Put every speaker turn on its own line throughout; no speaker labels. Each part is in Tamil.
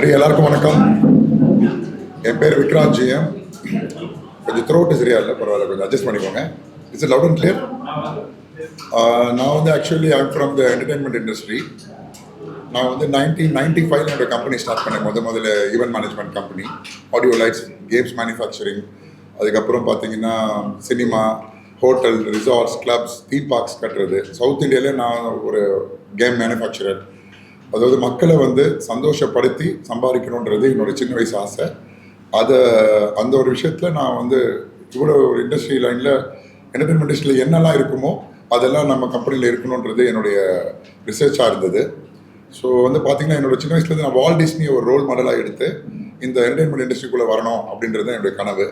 எல்லாருக்கும் வணக்கம். என் பேர் விக்ராந்த் ஜிஎம். கொஞ்சம் த்ரோட் சரியா இல்லை, பரவாயில்ல, கொஞ்சம் அட்ஜஸ்ட் பண்ணிக்கோங்க. It's loud and clear. நான் வந்து actually I'm from the entertainment industry. நான் வந்து 1995 என்னோட கம்பெனி ஸ்டார்ட் பண்ணேன். முதல்ல event management company, audio lights, games manufacturing. அதுக்கப்புறம் பார்த்தீங்கன்னா cinema, hotel, resorts, clubs, theme parks கட்டுறது. சவுத் இந்தியாவிலே நான் ஒரு கேம் மேனுஃபேக்சரர். அதாவது மக்களை வந்து சந்தோஷப்படுத்தி சம்பாதிக்கணுன்றது என்னோட சின்ன வயசு ஆசை. அந்த ஒரு விஷயத்தில் நான் வந்து இவ்வளோ ஒரு இண்டஸ்ட்ரி லைனில், என்டர்டைன்மெண்ட் இண்டஸ்ட்ரியில் என்னெல்லாம் இருக்குமோ அதெல்லாம் நம்ம கம்பெனியில் இருக்கணுன்றது என்னுடைய ரிசர்ச்சாக இருந்தது. ஸோ வந்து பார்த்திங்கன்னா என்னோடய சின்ன வயசுலேருந்து நான் வால்ட் டிஸ்னியை ஒரு ரோல் மாடலாக எடுத்து இந்த என்டர்டைன்மெண்ட் இண்டஸ்ட்ரிக்குள்ளே வரணும் அப்படின்றது என்னுடைய கனவு.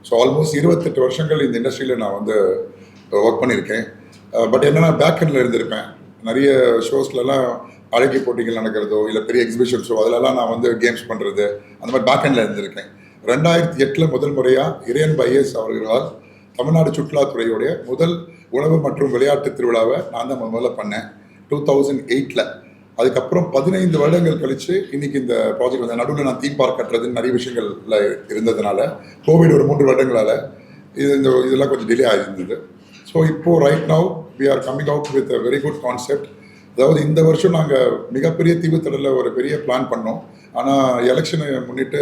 ஸோ ஆல்மோஸ்ட் 28 வருஷங்கள் இந்த இண்டஸ்ட்ரியில் நான் வந்து ஒர்க் பண்ணியிருக்கேன். பட் என்னென்னா பேக்கெண்டில் இருந்திருப்பேன். நிறைய ஷோஸ்லலாம் அழகி போட்டிகள் நடக்கிறதோ இல்லை பெரிய எக்ஸிபிஷன் ஷோ அதிலலாம் நான் வந்து கேம்ஸ் பண்ணுறது, அந்த மாதிரி பேக்கெண்டில் இருந்திருக்கேன். 2008 முதல் முறையாக இறையன் ஐஏஎஸ் அவர்களால் தமிழ்நாடு சுற்றுலாத்துறையுடைய முதல் உணவு மற்றும் விளையாட்டு திருவிழாவை நான் தான் முதல்ல பண்ணேன் 2008. அதுக்கப்புறம் 15 வருடங்கள் கழித்து இன்றைக்கி இந்த ப்ராஜெக்ட் வந்து நடுவில் நான் தீம் பார்க் கட்டுறதுன்னு நிறைய விஷயங்கள்ல இருந்ததுனால, கோவிட் ஒரு 3 வருடங்களால் இதெல்லாம் கொஞ்சம் டிலே ஆகிருந்தது. ஸோ இப்போது right now we are coming out with a very good concept. அதாவது இந்த வருஷம் நாங்கள் மிகப்பெரிய தீவுத்திடலில் ஒரு பெரிய பிளான் பண்ணோம். ஆனால் எலெக்ஷனை முன்னிட்டு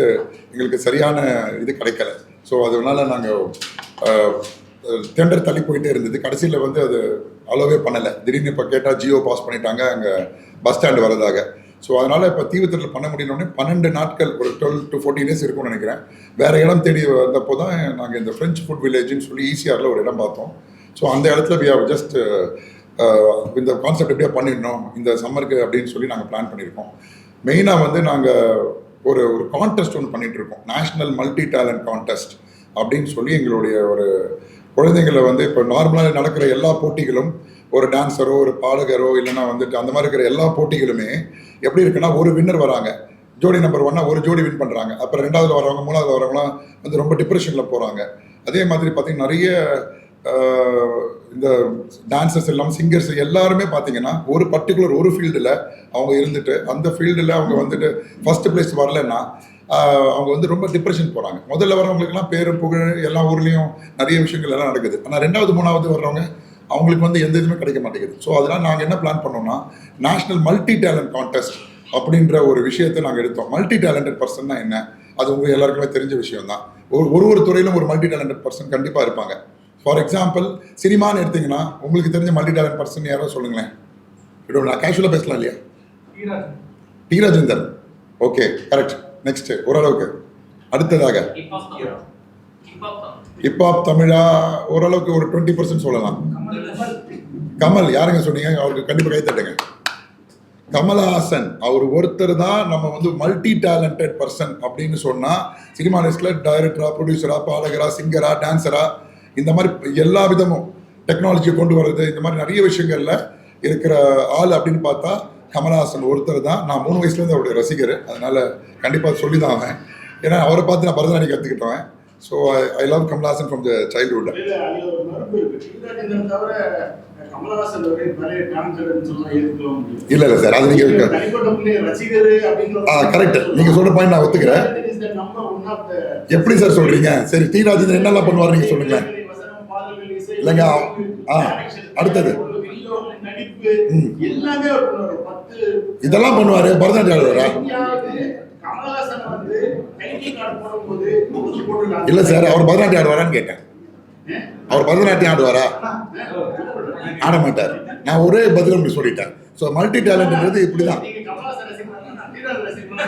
எங்களுக்கு சரியான இது கிடைக்கல. ஸோ அதனால நாங்கள் டெண்டர் தள்ளி போயிட்டே இருந்தது. கடைசியில் வந்து அது அலோவே பண்ணலை. திடீர்னு இப்போ கேட்டால் ஜியோ பாஸ் பண்ணிட்டாங்க அங்கே பஸ் ஸ்டாண்டு வரதாக. ஸோ அதனால் இப்போ தீவுத்திடல் பண்ண முடியணுன்னே 12 நாட்கள், ஒரு 12 to 14 days இருக்கும்னு நினைக்கிறேன். வேறு இடம் தேடி வந்தப்போ தான் நாங்கள் இந்த ஃப்ரெஞ்ச் ஃபுட் வில்லேஜ்னு சொல்லி ஈசிஆரில் ஒரு இடம் பார்த்தோம். ஸோ அந்த இடத்துல வி ஹவ் ஜஸ்ட் இந்த கான்செப்ட் எப்படியா பண்ணிடணும் இந்த சம்மருக்கு அப்படின்னு சொல்லி நாங்கள் பிளான் பண்ணியிருக்கோம். மெயினாக வந்து நாங்கள் ஒரு கான்டெஸ்ட் ஒன்று பண்ணிகிட்ருக்கோம், நேஷ்னல் மல்டி டேலண்ட் கான்டெஸ்ட் அப்படின்னு சொல்லி. எங்களுடைய ஒரு குழந்தைங்களை வந்து இப்போ நார்மலாக நடக்கிற எல்லா போட்டிகளும், ஒரு டான்ஸரோ ஒரு பாடகரோ இல்லைன்னா வந்துட்டு அந்த மாதிரி இருக்கிற எல்லா போட்டிகளுமே எப்படி இருக்குன்னா, ஒரு வின்னர் வராங்க, ஜோடி நம்பர் 1 ஒரு ஜோடி வின் பண்ணுறாங்க. அப்புறம் 2வது வரவங்க 3வது வரவங்களாம் வந்து ரொம்ப டிப்ரெஷனில் போகிறாங்க. அதே மாதிரி பார்த்திங்கன்னா நிறைய இந்த டான்சர்ஸ் எல்லாம், சிங்கர்ஸ் எல்லாருமே பார்த்தீங்கன்னா ஒரு பர்டிகுலர் ஒரு ஃபீல்டில் அவங்க இருந்துட்டு அந்த ஃபீல்டில் அவங்க வந்துட்டு ஃபஸ்ட்டு ப்ளேஸ் வரலன்னா அவங்க வந்து ரொம்ப டிப்ரெஷன் போகிறாங்க. முதல்ல வரவங்களுக்குலாம் பேரும் புகழ் எல்லா ஊர்லேயும் நிறைய விஷயங்கள் எல்லாம் நடக்குது. ஆனால் 2வது 3வது வர்றவங்க அவங்களுக்கு வந்து எந்த இதுவுமே கிடைக்க மாட்டேங்குது. ஸோ அதனால் நாங்கள் என்ன பிளான் பண்ணோம்னா, நேஷ்னல் மல்டி டேலண்ட் கான்டெஸ்ட் அப்படின்ற ஒரு விஷயத்தை நாங்கள் எடுத்தோம். மல்டி டேலண்டட் பர்சன்னா என்ன, அது உங்களுக்கு எல்லாருக்குமே தெரிஞ்ச விஷயம் தான். ஒரு துறையிலும் ஒரு மல்டி டேலண்டட் பர்சன் கண்டிப்பாக இருப்பாங்க. ஃபார் எக்ஸாம்பிள் சினிமான்னு எடுத்திங்கன்னா உங்களுக்கு தெரிஞ்ச மல்டி டேலண்ட் பர்சன் யாரோ சொல்லுங்களேன். நான் கேஷுவலாக பேசலாம் இல்லையா? T Rajendar. Okay, correct. Next ஓரளவுக்கு. அடுத்ததாக ஹிப்ஹாப் தமிழா ஓரளவுக்கு ஒரு 20% சொல்லலாம். கமல். யாருங்க சொன்னீங்க? அவருக்கு கண்டிப்பாக கை தட்டுங்க. கமலஹாசன் அவர் ஒருத்தர் தான் நம்ம வந்து மல்டி டேலண்டட் பர்சன் அப்படின்னு சொன்னால், சினிமா லிஸ்டில் டைரக்டரா, ப்ரொடியூசரா, பாடகரா, சிங்கரா, டான்ஸரா, இந்த மாதிரி எல்லா விதமும் டெக்னாலஜியை கொண்டு வர்றது, இந்த மாதிரி நிறைய விஷயங்கள்ல இருக்கிற ஆள் அப்படின்னு பார்த்தா கமலஹாசன் ஒருத்தர் தான். நான் 3 வயசுலேருந்து அவருடைய ரசிகர், அதனால கண்டிப்பாக சொல்லி தான் அவன். ஏன்னா அவரை பார்த்து நான் பரதநாட்டியம் கற்றுக்கிட்டவன். So I love Kamal Haasan from the childhood. இல்லை சார், அது நீங்கள் கரெக்ட், நீங்கள் சொல்கிற பாயிண்ட் நான் ஒத்துக்கிறேன். எப்படி சார் சொல்கிறீங்க? சரி, டி ராஜேந்திரன் என்னெல்லாம் பண்ணுவார் நீங்கள் சொல்லுங்களேன். இல்லைங்க, அடுத்தது இதெல்லாம் பண்ணுவாரு. பரதநாட்டியம் ஆடுவாரா? இல்ல சார், அவர் பரதநாட்டியம் ஆடுவாரான்னு கேட்டேன். அவர் பரதநாட்டியம் ஆடுவாரா? ஆட மாட்டார். நான் ஒரே பதில் சொல்லிட்டேன். ஸோ மல்டி டேலண்ட்ன்றது இப்படிதான்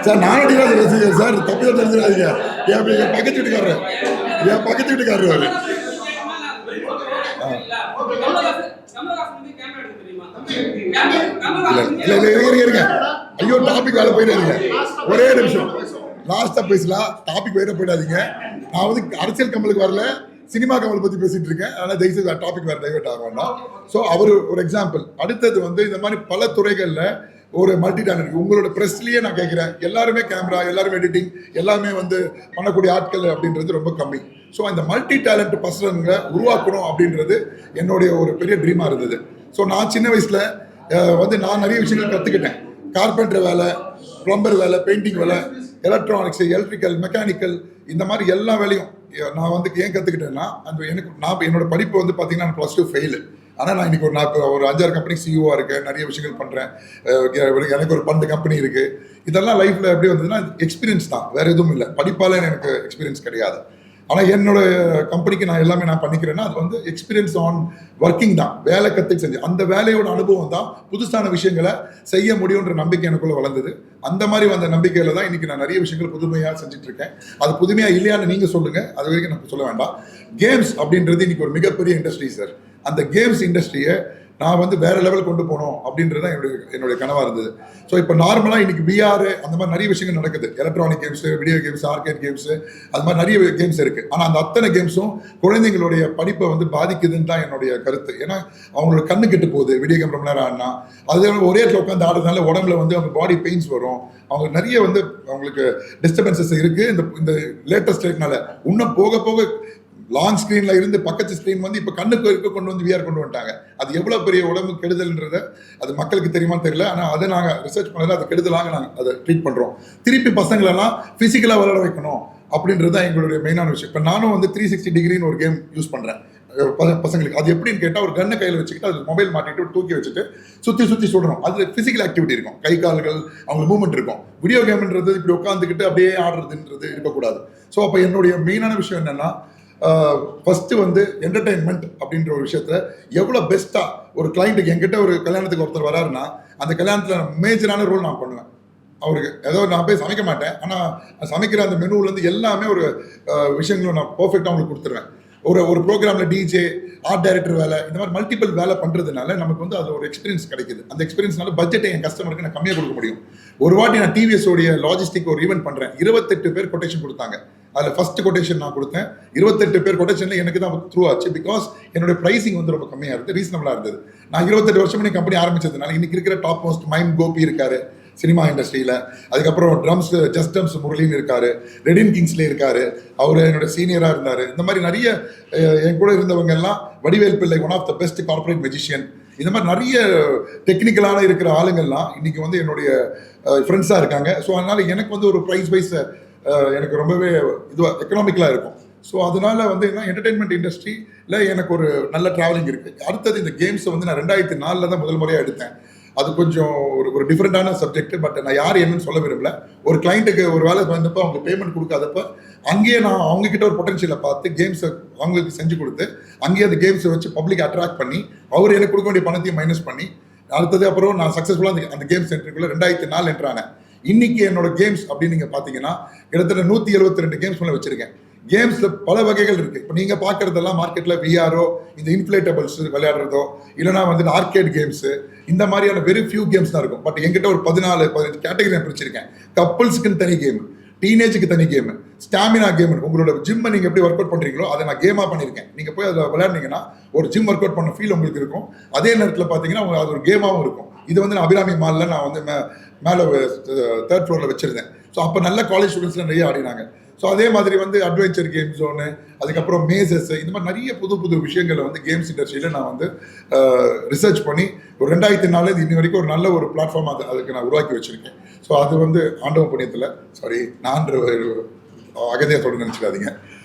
சார். நானும் டிராஜ் ரசிகர் சார், தப்பி தெரிஞ்சிடாதீங்க. என் பக்கத்து வீட்டுக்காரரு அவரு. இருங்க, ஐயோ டாபிக் வேலை போயிடாதீங்க. ஒரே நிமிஷம், லாஸ்டா பேசலாம். டாபிக் வேற போயிடாதீங்க. நான் வந்து அரசியல் கமலுக்கு வரல, சினிமா கமல் பத்தி பேசிட்டு இருக்கேன். அதனால தயவுசெய்து டாபிக் வேற டைவர்ட் ஆக வேண்டாம். ஸோ அவர் ஒரு எக்ஸாம்பிள். அடுத்தது வந்து இந்த மாதிரி பல துறைகள்ல ஒரு மல்டி டேலண்ட். உங்களோட ப்ரெஸ்லயே நான் கேட்குறேன், எல்லாருமே கேமரா, எல்லாருமே எடிட்டிங், எல்லாமே வந்து பண்ணக்கூடிய ஆட்கள் அப்படின்றது ரொம்ப கம்மி. ஸோ அந்த மல்டி டேலண்ட் பர்சன்களை உருவாக்கணும் அப்படின்றது என்னுடைய ஒரு பெரிய ட்ரீமாக இருந்தது. ஸோ நான் சின்ன வயசில் வந்து நான் நிறைய விஷயங்கள் கற்றுக்கிட்டேன். கார்பெண்டர் வேலை, பிளம்பர் வேலை, பெயிண்டிங் வேலை, எலக்ட்ரானிக்ஸ், எலக்ட்ரிக்கல், மெக்கானிக்கல், இந்த மாதிரி எல்லா வேலையும் நான் வந்து ஏன் கற்றுக்கிட்டேன்னா, நான் என்னோட படிப்பு வந்து பார்த்தீங்கன்னா +2 ஃபெயிலு. ஆனால் நான் இன்னைக்கு ஒரு 5-6 கம்பெனி சிஇஓவாக இருக்கேன், நிறைய விஷயங்கள் பண்ணுறேன். எனக்கு ஒரு 12 கம்பெனி இருக்குது. இதெல்லாம் லைஃப்பில் எப்படி வந்ததுன்னா எக்ஸ்பீரியன்ஸ் தான், வேறு எதுவும் இல்லை. படிப்பால் எனக்கு எக்ஸ்பீரியன்ஸ் கிடையாது. ஆனால் என்னோட கம்பெனிக்கு நான் எல்லாமே நான் பண்ணிக்கிறேன்னா அது வந்து எக்ஸ்பீரியன்ஸ் ஆன் ஒர்க்கிங் தான், வேலை கற்றுக்கு செஞ்சு அந்த வேலையோட அனுபவம் தான் புதுசான விஷயங்களை செய்ய முடியுன்ற நம்பிக்கை எனக்குள்ளே வளர்ந்தது. அந்த மாதிரி வந்த நம்பிக்கையில் தான் இன்றைக்கி நான் நிறைய விஷயங்கள் புதுமையாக செஞ்சுட்டு இருக்கேன். அது புதுமையாக இல்லையான்னு நீங்கள் சொல்லுங்கள், அது வரைக்கும் நான் சொல்ல வேண்டாம். கேம்ஸ் அப்படின்றது இன்றைக்கி ஒரு மிகப்பெரிய இண்டஸ்ட்ரி சார். அந்த கேம்ஸ் இண்டஸ்ட்ரியை நான் வந்து வேறு லெவல் கொண்டு போகணும் அப்படின்றது தான் என்னுடைய கனவாக இருந்தது. ஸோ இப்போ நார்மலாக இன்றைக்கி VR அந்த மாதிரி நிறைய விஷயங்கள் நடக்குது. Electronic games, video games, arcade games, அது மாதிரி நிறைய கேம்ஸ் இருக்குது. ஆனால் அந்த அத்தனை கேம்ஸும் குழந்தைங்களுடைய படிப்பை வந்து பாதிக்குதுன்னு தான் என்னுடைய கருத்து. ஏன்னா அவங்களோட கண்ணு கெட்டு போகுது வீடியோ கேம் ரொம்ப நேரம் ஆடினா. அது ஒரே இடத்துல உட்காந்து ஆடுறதுனால உடம்புல வந்து அவங்க பாடி பெயின்ஸ் வரும். அவங்க நிறைய வந்து அவங்களுக்கு டிஸ்டர்பன்சஸ் இருக்குது இந்த லேட்டஸ்ட் டெக்னால. இன்னும் போக போக லாங் ஸ்க்ரீனில் இருந்து பக்கத்து ஸ்க்ரீன் வந்து இப்போ கண்ணுக்கு இருக்க கொண்டு வந்து VR கொண்டு வந்துட்டாங்க. அது எவ்வளோ பெரிய உடம்பு கெடுதல்ன்றதை அது மக்களுக்கு தெரியுமான்னு தெரியல. ஆனால் அதை நாங்கள் ரிசர்ச் பண்ணதில் அது கெடுதலாக நாங்கள் அதை ட்ரீட் பண்ணுறோம். திருப்பி பசங்களெல்லாம் ஃபிசிக்கலாக விளையாட வைக்கணும் அப்படின்றது தான் எங்களுடைய மெயினான விஷயம். இப்போ நானும் வந்து 360 டிகிரின்னு ஒரு கேம் யூஸ் பண்ணுறேன் பசங்களுக்கு. அது எப்படின்னு கேட்டால் ஒரு கண்ணை கையில் வச்சுக்கிட்டு அது மொபைல் மாட்டிட்டு தூக்கி வச்சுட்டு சுற்றி சுடணும். அது ஃபிசிக்கல் ஆக்டிவிட்டி இருக்கும், கை கால்கள் அவங்களுக்கு மூவ்மெண்ட் இருக்கும். வீடியோ கேம்ன்றது இப்படி உட்காந்துக்கிட்டு அப்படியே ஆடுறதுன்றது இருக்கக்கூடாது. ஸோ அப்போ என்னுடைய மெயினான விஷயம் என்னென்னா, ஃபஸ்ட்டு வந்து என்டர்டெயின்மெண்ட் அப்படின்ற ஒரு விஷயத்தில் எவ்வளோ பெஸ்ட்டாக ஒரு கிளைண்ட்டுக்கு என்கிட்ட ஒரு கல்யாணத்துக்கு ஒருத்தர் வராருன்னா அந்த கல்யாணத்தில் மேஜரான ரோல் நான் பண்ணுவேன். அவருக்கு ஏதோ நான் போய் சமைக்க மாட்டேன், ஆனால் சமைக்கிற அந்த மெனுவிலேருந்து எல்லாமே ஒரு விஷயங்களும் நான் பர்ஃபெக்டாக அவங்களுக்கு கொடுத்துருவேன். ஒரு ப்ரோக்ராமில் டிஜே, ஆர்ட் டைரக்டர் வேலை, இந்த மாதிரி மல்டிபிள் வேலை பண்ணுறதுனால நமக்கு வந்து அது ஒரு எக்ஸ்பீரியன்ஸ் கிடைக்குது. அந்த எக்ஸ்பீரியன்ஸ்னால பட்ஜெட்டை என் கஸ்டமருக்கு நான் கம்மியாக கொடுக்க முடியும். ஒரு வாட்டி நான் டிவிஎஸோடைய லாஜிஸ்டிக் ஒரு ஈவெண்ட் பண்ணுறேன். 28 பேர் கொட்டேஷன் கொடுத்தாங்க. அதில் ஃபர்ஸ்ட் கொட்டேஷன் நான் கொடுத்தேன். 28 பேர் கொட்டேஷனில் எனக்கு தான் த்ரூ ஆச்சு. பிகாஸ் என்னுடைய ப்ரைசிங் வந்து ரொம்ப கம்மியாக இருந்தது, ரீசனபிளாக இருந்தது. நான் 28 வருஷம் பண்ணி கம்பெனி ஆரம்பிச்சதுனால இன்னைக்கு இருக்கிற டாப் மோஸ்ட் மைம் கோபி இருக்காரு சினிமா இண்டஸ்ட்ரியில். அதுக்கப்புறம் ட்ரம்ஸ் ஜஸ்ட் ட்ரம்ஸ் முரளின்னு இருக்காரு, ரெடின் கிங்ஸ்லே இருக்காரு, அவர் என்னோட சீனியராக இருந்தார். இந்த மாதிரி நிறைய என் கூட இருந்தவங்க எல்லாம், Vadivel Pillai one of the best corporate magician, இந்த மாதிரி நிறைய டெக்னிக்கலான இருக்கிற ஆளுங்கள்லாம் இன்னைக்கு வந்து என்னுடைய ஃப்ரெண்ட்ஸாக இருக்காங்க. ஸோ அதனால எனக்கு வந்து ஒரு ப்ரைஸ் வைஸ் எனக்கு ரொம்பவே இதுவாக எக்கனாமிக்கலாக இருக்கும். ஸோ அதனால வந்து என்ன என்டர்டெயின்மெண்ட் இண்டஸ்ட்ரியில் எனக்கு ஒரு நல்ல ட்ராவலிங் இருக்குது. அடுத்தது இந்த கேம்ஸை வந்து நான் 2004 தான் முதல் முறையாக எடுத்தேன். அது கொஞ்சம் ஒரு டிஃப்ரெண்டான சப்ஜெக்ட். பட் நான் யார் என்னன்னு சொல்ல விரும்பல. ஒரு கிளைண்ட்டுக்கு ஒரு வேலை வந்தப்போ அவங்க பேமெண்ட் கொடுக்காதப்ப அங்கேயே நான் அவங்ககிட்ட ஒரு பொட்டன்ஷியலை பார்த்து கேம்ஸை அவங்களுக்கு செஞ்சு கொடுத்து அங்கேயே அந்த கேம்ஸை வச்சு பப்ளிக் அட்ராக்ட் பண்ணி அவர் எனக்கு கொடுக்க வேண்டிய பணத்தையும் மைனஸ் பண்ணி அடுத்தது அப்புறம் நான் சக்ஸஸ்ஃபுல்லாக அந்த கேம் சென்டருக்குள்ளே 2004 என்ட்ரானேன். இன்னைக்கு என்னோட கேம்ஸ் அப்படின்னு நீங்கள் பார்த்தீங்கன்னா கிட்டத்தட்ட 172 கேம்ஸ் மேலே வச்சிருக்கேன். கேம்ஸில் பல வகைகள் இருக்குது. இப்போ நீங்கள் பார்க்குறதெல்லாம் மார்க்கெட்டில் VRஓ, இந்த இன்ஃப்ளேட்டபிள்ஸ் விளையாடுறதோ, இல்லைனா வந்து ஆர்கேட் கேம்ஸு, இந்த மாதிரியான வெரி ஃபியூ கேம்ஸ் தான் இருக்கும். பட் என்கிட்ட ஒரு 14-15 கேட்டகரி நான் பிரிச்சிருக்கேன். கப்புள்ஸுக்குன்னு தனி கேம், டீனேஜுக்கு தனி கேமு, ஸ்டாமினா கேம். உங்களோட ஜிம்மை நீங்கள் எப்படி ஒர்க் அவுட் பண்ணுறீங்களோ அதை நான் கேமாக பண்ணியிருக்கேன். நீங்கள் போய் அதில் விளையாடுனீங்கன்னா ஒரு ஜிம் ஒர்க் அவுட் பண்ண ஃபீல் உங்களுக்கு இருக்கும். அதே நேரத்தில் பார்த்தீங்கன்னா அது ஒரு கேமாகவும் இருக்கும். இது வந்து நான் அபிராமி மாலில் நான் வந்து மேலே 3rd ஃப்ளோரில் வச்சுருந்தேன். ஸோ அப்போ நல்ல காலேஜ் ஸ்டூடெண்ட்ஸ்லாம் நிறைய ஆடினாங்க. ஸோ அதே மாதிரி வந்து அட்வென்ச்சர் கேம் ஜோனு, அதுக்கப்புறம் மேசஸ், இந்த மாதிரி நிறைய புது விஷயங்களை வந்து கேம்ஸ் இண்டஸ்ட்ரியில் நான் வந்து ரிசர்ச் பண்ணி ஒரு 2004 இன்னி வரைக்கும் ஒரு நல்ல ஒரு பிளாட்ஃபார்ம் அதுக்கு நான் உருவாக்கி வச்சுருக்கேன். ஸோ அது வந்து ஆண்டவ புண்ணியத்தில், சாரி நான் அகதியாக சொல்ல நினச்சிக்காதீங்க.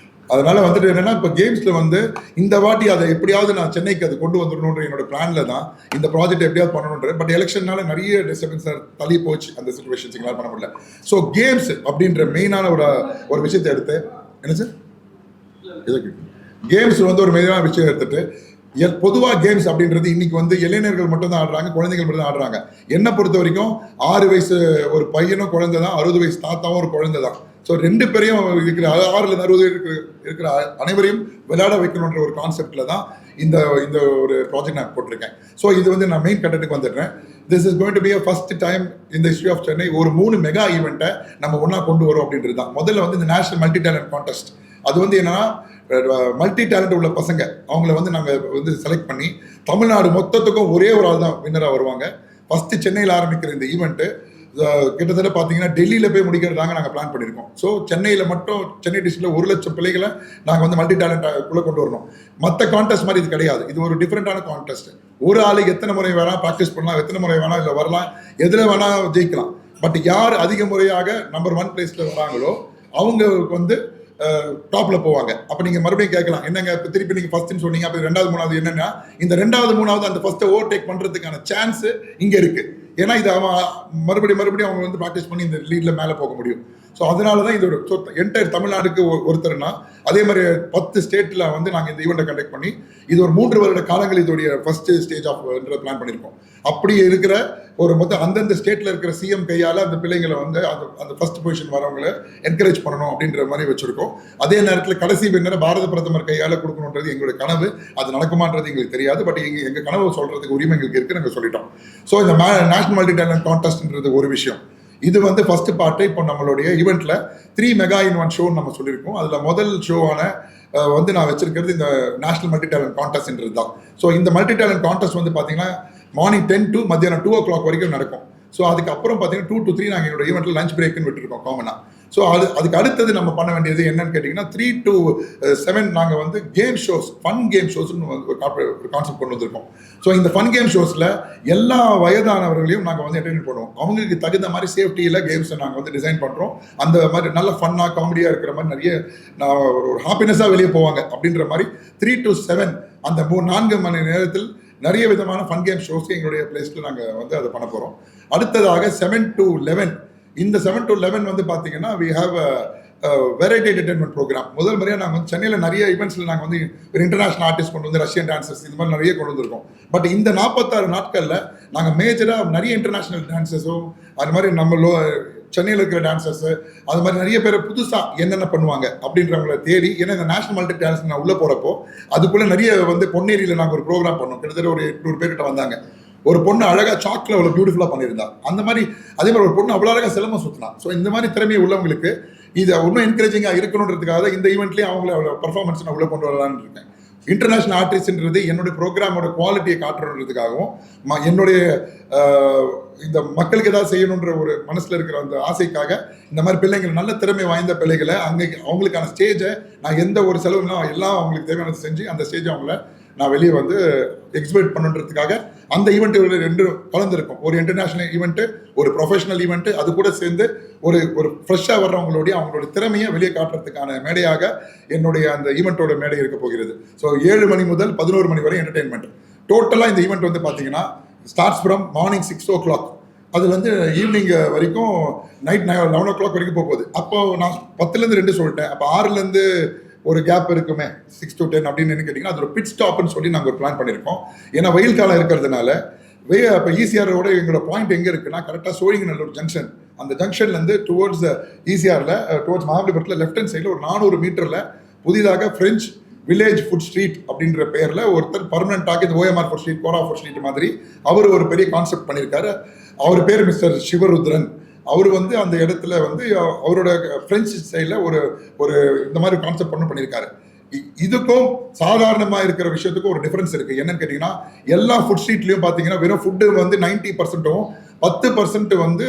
அதனால வந்துட்டு என்னன்னா, இப்போ கேம்ஸில் வந்து இந்த வாட்டி அதை எப்படியாவது நான் சென்னைக்கு அது கொண்டு வந்துடணுன்ற என்னோட பிளானில் தான் இந்த ப்ராஜெக்ட் எப்படியாவது பண்ணணுன்றது. பட் எலெக்ஷன்னால நிறைய டிஸ்டர்பன்ஸ் தள்ளி போச்சு, அந்த சிச்சுவேஷன்ஸ் எங்களால் பண்ண முடியல. ஸோ கேம்ஸ் அப்படின்ற மெயினான ஒரு விஷயத்தை எடுத்து என்ன சார் இதுக்கு கேம்ஸ் வந்து ஒரு மெயினான விஷயம் எடுத்துட்டு பொதுவாக கேம்ஸ் அப்படின்றது இன்னைக்கு வந்து இளைஞர்கள் மட்டும் தான் ஆடுறாங்க, குழந்தைகள் மட்டும் தான் ஆடுறாங்க. என்னை பொறுத்த வரைக்கும் 6 வயசு ஒரு பையனும் குழந்தை தான், 60 வயசு தாத்தாவும் ஒரு குழந்தை தான். ஸோ 2 பேரையும் இருக்கிற 6லேருந்து 60 இருக்கிற அனைவரையும் விளையாட வைக்கணுன்ற ஒரு கான்செப்டில் தான் இந்த ஒரு ப்ராஜெக்ட் நான் போட்டிருக்கேன். ஸோ இது வந்து நான் மெயின் கண்டென்ட்டுக்கு வந்துடுறேன். This is going to be a first time in the history of Chennai ஒரு 3 மெகா ஈவெண்ட்டை நம்ம ஒன்றா கொண்டு வரோம் அப்படின்றது தான். முதல்ல வந்து இந்த நேஷனல் மல்டி டேலண்ட் கான்டெஸ்ட், அது வந்து என்னன்னா மல்டி டேலண்ட் உள்ள பசங்க அவங்கள வந்து நாங்கள் வந்து செலக்ட் பண்ணி தமிழ்நாடு மொத்தத்துக்கும் ஒரே ஒரு ஆள் தான் வின்னராக வருவாங்க. ஃபஸ்ட்டு சென்னையில் ஆரம்பிக்கிற இந்த ஈவெண்ட்டு கிட்டத்தட்ட பார்த்தீங்கன்னா டெல்லியில் போய் முடிக்கிறதாங்க நாங்கள் பிளான் பண்ணியிருக்கோம். ஸோ சென்னையில் மட்டும் சென்னை டிஸ்ட்ரிக்டில் 1,00,000 பிள்ளைகளை நாங்கள் வந்து மல்டி டேலண்ட்டுக்குள்ளே கொண்டு வரணும். மற்ற கான்டெஸ்ட் மாதிரி இது கிடையாது. இது ஒரு டிஃப்ரெண்டான கான்டெஸ்ட். ஒரு ஆளுக்கு எத்தனை முறை வேணால் ப்ராக்டிஸ் பண்ணலாம், எத்தனை முறை வேணால் இல்லை வரலாம், எதில் வேணால் ஜெயிக்கலாம். பட் யார் அதிக முறையாக நம்பர் 1 பிளேஸில் வராங்களோ அவங்களுக்கு வந்து டாப்பில் போவாங்க. அப்போ நீங்கள் மறுபடியும் கேட்கலாம், என்னங்க இப்போ திருப்பி நீங்கள் ஃபஸ்ட்டுன்னு சொன்னீங்க, அப்போ 2வது 3வது என்னென்னா, இந்த 2வது 3வது அந்த ஃபஸ்ட்டை ஓவர்டேக் பண்ணுறதுக்கான சான்ஸு இங்கே இருக்குது. ஏன்னா இது அவன் மறுபடியும் அவங்க வந்து ப்ராக்டிஸ் பண்ணி இந்த லீடில் மேலே போக முடியும். ஸோ அதனால தான் இது ஒரு என்டையர் தமிழ்நாடுக்கு ஒருத்தர்னா, அதே மாதிரி 10 ஸ்டேட்டில் வந்து நாங்கள் இந்த ஈவெண்ட்டை கண்டக்ட் பண்ணி இது ஒரு 3 வருட காலங்கள் இதோடைய ஃபஸ்ட்டு ஸ்டேஜ் ஆஃப் பிளான் பண்ணியிருக்கோம். அப்படி இருக்கிற ஒரு மொத்தம் அந்தந்த ஸ்டேட்டில் இருக்கிற சிஎம் கையால் அந்த பிள்ளைங்களை வந்து அந்த ஃபர்ஸ்ட் பொசிஷன் வரவங்களை என்கரேஜ் பண்ணணும் அப்படின்ற மாதிரி வச்சுருக்கோம். அதே நேரத்தில் கடைசி வின்னரை பாரத பிரதமர் கையால் கொடுக்கணுன்றது எங்களுடைய கனவு. அது நடக்குமான்றது எங்களுக்கு தெரியாது. பட் எங்கள் கனவு சொல்கிறதுக்கு உரிமை எங்களுக்கு இருக்குது, நாங்கள் சொல்லிட்டோம். ஸோ இந்த நேஷனல் மல்டி டேலண்ட் கான்டெஸ்ட்ன்றது ஒரு விஷயம். இது வந்து ஃபர்ஸ்ட் பார்ட்டு. இப்போ நம்மளுடைய ஈவெண்ட்ல 3 மெகா இன் 1 ஷோ நம்ம சொல்லியிருக்கோம். அதில் முதல் ஷோவான வந்து நான் வச்சிருக்கிறது இந்த நேஷனல் மல்டி டேலண்ட் கான்டெஸ்ட்ன்றது தான். ஸோ இந்த மல்டி டேலண்ட் கான்டெஸ்ட் வந்து பார்த்தீங்கன்னா மார்னிங் 10 to மத்தியானம் 2 o'clock வரைக்கும் நடக்கும். ஸோ அதுக்கப்புறம் பார்த்தீங்கன்னா 2 to 3 நாங்கள் எங்களோட ஈவெண்ட்டில் லஞ்ச் பிரேக்குன்னு விட்டுருக்கோம் காமனாக. ஸோ அதுக்கு அடுத்தது நம்ம பண்ண வேண்டியது என்னன்னு கேட்டிங்கன்னா 3 to 7 நாங்கள் வந்து கேம் ஷோஸ், ஃபன் கேம் ஷோஸ்ன்னு ஒரு கான்செப்ட் கொண்டு வந்திருக்கோம். ஸோ இந்த ஃபன் கேம் ஷோஸில் எல்லா வயதானவர்களையும் நாங்கள் வந்து என்டர்டெயின் பண்ணுவோம். அவங்களுக்கு தகுந்த மாதிரி சேஃப்டியில் கேம்ஸை நாங்கள் வந்து டிசைன் பண்ணுறோம். அந்த மாதிரி நல்ல ஃபன்னாக காமெடியாக இருக்கிற மாதிரி நிறைய ஒரு ஹாப்பினஸாக வெளியே போவாங்க அப்படின்ற மாதிரி 3 to 7 அந்த 4 மணி நேரத்தில் நிறைய விதமான ஃபன் கேம் ஷோஸ் எங்களுடைய பிளேஸில் நாங்கள் வந்து அதை பண்ண போகிறோம். அடுத்ததாக 7 to 11 இந்த 7 to 11 வந்து பார்த்தீங்கன்னா we have a variety entertainment programme. முதல் முறையாக நாங்கள் வந்து சென்னையில் நிறைய ஈவெண்ட்ஸில் நாங்கள் வந்து ஒரு இன்டர்நேஷனல் ஆர்டிஸ்ட் கொண்டு வந்து ரஷ்யன் டான்சர்ஸ் இது மாதிரி நிறைய கொண்டு வந்திருக்கோம். பட் இந்த 46 நாட்களில் நாங்கள் மேஜராக நிறைய இன்டர்நேஷனல் டான்சர்ஸும் அது மாதிரி நம்ம சென்னையில் இருக்கிற டான்சர்ஸு அது மாதிரி நிறைய பேர் புதுசாக என்னென்ன பண்ணுவாங்க அப்படின்றவங்களை தேடி, ஏன்னா இந்த நேஷனல் மல்டி டான்ஸ் நான் உள்ளே போகிறப்போ அதுக்குள்ளே நிறைய வந்து பொன்னேரியில் நாங்கள் ஒரு ப்ரோக்ராம் பண்ணோம். கிட்டத்தட்ட ஒரு 800 பேர்கிட்ட வந்தாங்க. ஒரு பொண்ணு அழகாக சாக்கில் அவ்வளோ பியூட்டிஃபுல்லாக பண்ணியிருந்தா. அந்த மாதிரி அதே மாதிரி ஒரு பொண்ணு அவ்வளோ அழகாக சிலம்பம் சுற்றினா. ஸோ இந்த மாதிரி திறமையை உள்ளவங்களுக்கு இதை இன்னும் என்கரேஜிங்காக இருக்கணுன்றதுக்காக இந்த ஈவெண்ட்லேயே அவங்கள அவ்வளோ பர்ஃபார்மன்ஸ் நான் உள்ளே கொண்டு வரலான்னு இருக்கேன். இன்டர்நேஷனல் ஆர்டிஸ்ட்ன்றது என்னுடைய ப்ரோக்ராமோட குவாலிட்டியை காட்டுறதுக்காகவும் என்னுடைய இந்த மக்களுக்கு ஏதாவது செய்யணுன்ற ஒரு மனசில் இருக்கிற அந்த ஆசைக்காக இந்த மாதிரி பிள்ளைங்களை நல்ல திறமை வாய்ந்த பிள்ளைகளை அங்கே அவங்களுக்கான ஸ்டேஜை நான் எந்த ஒரு செலவுனா எல்லாம் அவங்களுக்கு தேவையானது செஞ்சு அந்த ஸ்டேஜை அவங்கள நான் வெளியே வந்து எக்ஸிபிட் பண்ணுன்றதுக்காக அந்த ஈவெண்ட் 2 கலந்துருக்கும். ஒரு இன்டர்நேஷனல் ஈவெண்ட்டு, ஒரு ப்ரொஃபஷனல் ஈவெண்ட்டு, அது கூட சேர்ந்து ஒரு ஃப்ரெஷ்ஷாக வர்றவங்களுடைய அவங்களோட திறமையை வெளியே காட்டுறதுக்கான மேடையாக என்னுடைய அந்த ஈவெண்ட்டோட மேடை இருக்க போகிறது. ஸோ 7 மணி முதல் 11 மணி வரை என்டர்டெயின்மெண்ட். டோட்டலாக இந்த ஈவெண்ட் வந்து பார்த்தீங்கன்னா ஸ்டார்ட்ஸ் ஃப்ரம் மார்னிங் 6 o'clock அதில் வந்து ஈவினிங் வரைக்கும் நைட் 11 o'clock வரைக்கும் போகுது. அப்போ நான் 10லேருந்து 2 சொல்லிட்டேன். அப்போ 6லேருந்து ஒரு கேப் இருக்குமே 6 to 10 அப்படின்னு கேட்டிங்கன்னா அது ஒரு பிட் ஸ்டாப்னு சொல்லி நாங்கள் ஒரு பிளான் பண்ணியிருக்கோம். ஏன்னா வெயில் காலம் இருக்கிறதுனால இப்போ ஈசிஆரோட எங்களோட பாயிண்ட் எங்கே இருக்குன்னா கரெக்டாக சோழிங்கநல்லூர் ஜங்ஷன். அந்த ஜங்ஷன்லேருந்து டுவோர்ட்ஸ் ஈசிஆரில் டுவோர்ட்ஸ் மகாபலிபுரத்தில் லெஃப்ட் ஹேண்ட் சைடில் ஒரு 400 மீட்டரில் புதிதாக ஃப்ரெஞ்ச் வில்லேஜ் ஃபுட் ஸ்ட்ரீட் அப்படின்ற பேரில் ஒருத்தர் பர்மனெண்ட்டாக இந்த OMR ஃபுட் ஸ்ட்ரீட், கோரா ஃபுட் ஸ்ட்ரீட் மாதிரி அவர் ஒரு பெரிய கான்செப்ட் பண்ணியிருக்காரு. அவர் பேர் மிஸ்டர் சிவருத்ரன். அவர் வந்து அந்த இடத்துல வந்து அவரோட பிரெஞ்சு ஸ்டைலில் ஒரு இந்த மாதிரி கான்செப்ட் பண்ணியிருக்காரு. இதுக்கும் சாதாரணமாக இருக்கிற விஷயத்துக்கும் ஒரு டிஃபரன்ஸ் இருக்குது. என்னன்னு கேட்டிங்கன்னா எல்லா ஃபுட் ஸ்ட்ரீட்லையும் பார்த்தீங்கன்னா வெறும் ஃபுட்டு வந்து 90%ம் 10% வந்து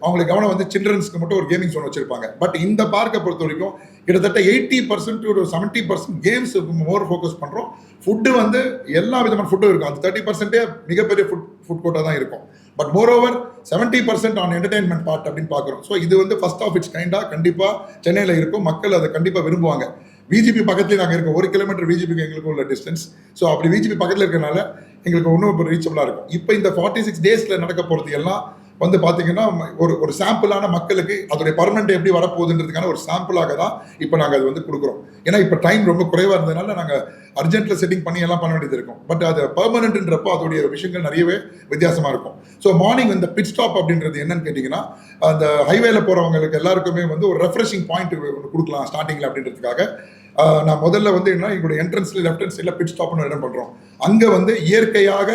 அவங்களுக்கு கவனம் வந்து சில்ட்ரன்ஸ்க்கு மட்டும் ஒரு கேமிங் ஜோன் வச்சிருப்பாங்க. பட் இந்த பார்க்கை பொறுத்த வரைக்கும் கிட்டத்தட்ட 80% ஒரு 70% கேம்ஸ் மோர் ஃபோக்கஸ் பண்ணுறோம். ஃபுட்டு வந்து எல்லா விதமான ஃபுட்டும் இருக்கும். அந்த 30% மிகப்பெரிய ஃபுட் கோர்ட்டாக தான் இருக்கும். But more over 70% on entertainment part அப்படின்னு பார்க்குறோம். ஸோ இது வந்து ஃபர்ஸ்ட் ஆஃப் இட்ஸ் கைண்டாக கண்டிப்பாக சென்னையில் இருக்கும். மக்கள் அதை கண்டிப்பாக விரும்புவாங்க. விஜிபி பக்கத்துலேயே நாங்கள் இருக்கோம். 1 கிலோமீட்டர் விஜிபிக்கு எங்களுக்கு உள்ள டிஸ்டன்ஸ். ஸோ அப்படி விஜிபி பக்கத்தில் இருக்கிறனால எங்களுக்கு இன்னும் ரீச்சபிளாக இருக்கும். இப்போ இந்த 46 டேஸில் நடக்க போகிறது எல்லாம் வந்து பார்த்தீங்கன்னா ஒரு சாம்பிளான மக்களுக்கு அதோடைய பர்மனெண்ட் எப்படி வரப்போகுதுன்றதுக்கான ஒரு சாம்பிளாக தான் இப்போ நாங்கள் அது வந்து கொடுக்குறோம். ஏன்னா இப்போ டைம் ரொம்ப குறைவாக இருந்ததுனால நாங்கள் அர்ஜென்ட்டில் செட்டிங் பண்ணி எல்லாம் பண்ண வேண்டியது இருக்கும். பட் அது பர்மனெண்ட்ன்றப்போ அதோடைய விஷயங்கள் நிறையவே வித்தியாசமாக இருக்கும். ஸோ மார்னிங் இந்த பிட் ஸ்டாப் அப்படின்றது என்னன்னு கேட்டிங்கன்னா அந்த ஹைவேல போகிறவங்களுக்கு எல்லாருக்குமே வந்து ஒரு ரெஃப்ரெஷிங் பாயிண்ட் கொடுக்கலாம் ஸ்டார்டிங்கில் அப்படின்றதுக்காக நான் முதல்ல வந்து என்ன எங்களுடைய என்ட்ரன்ஸில் லெஃப்ட் ஹேண்ட் சைடில் பிட் ஸ்டாப்னு இடம் பண்ணுறோம். அங்கே வந்து இயற்கையாக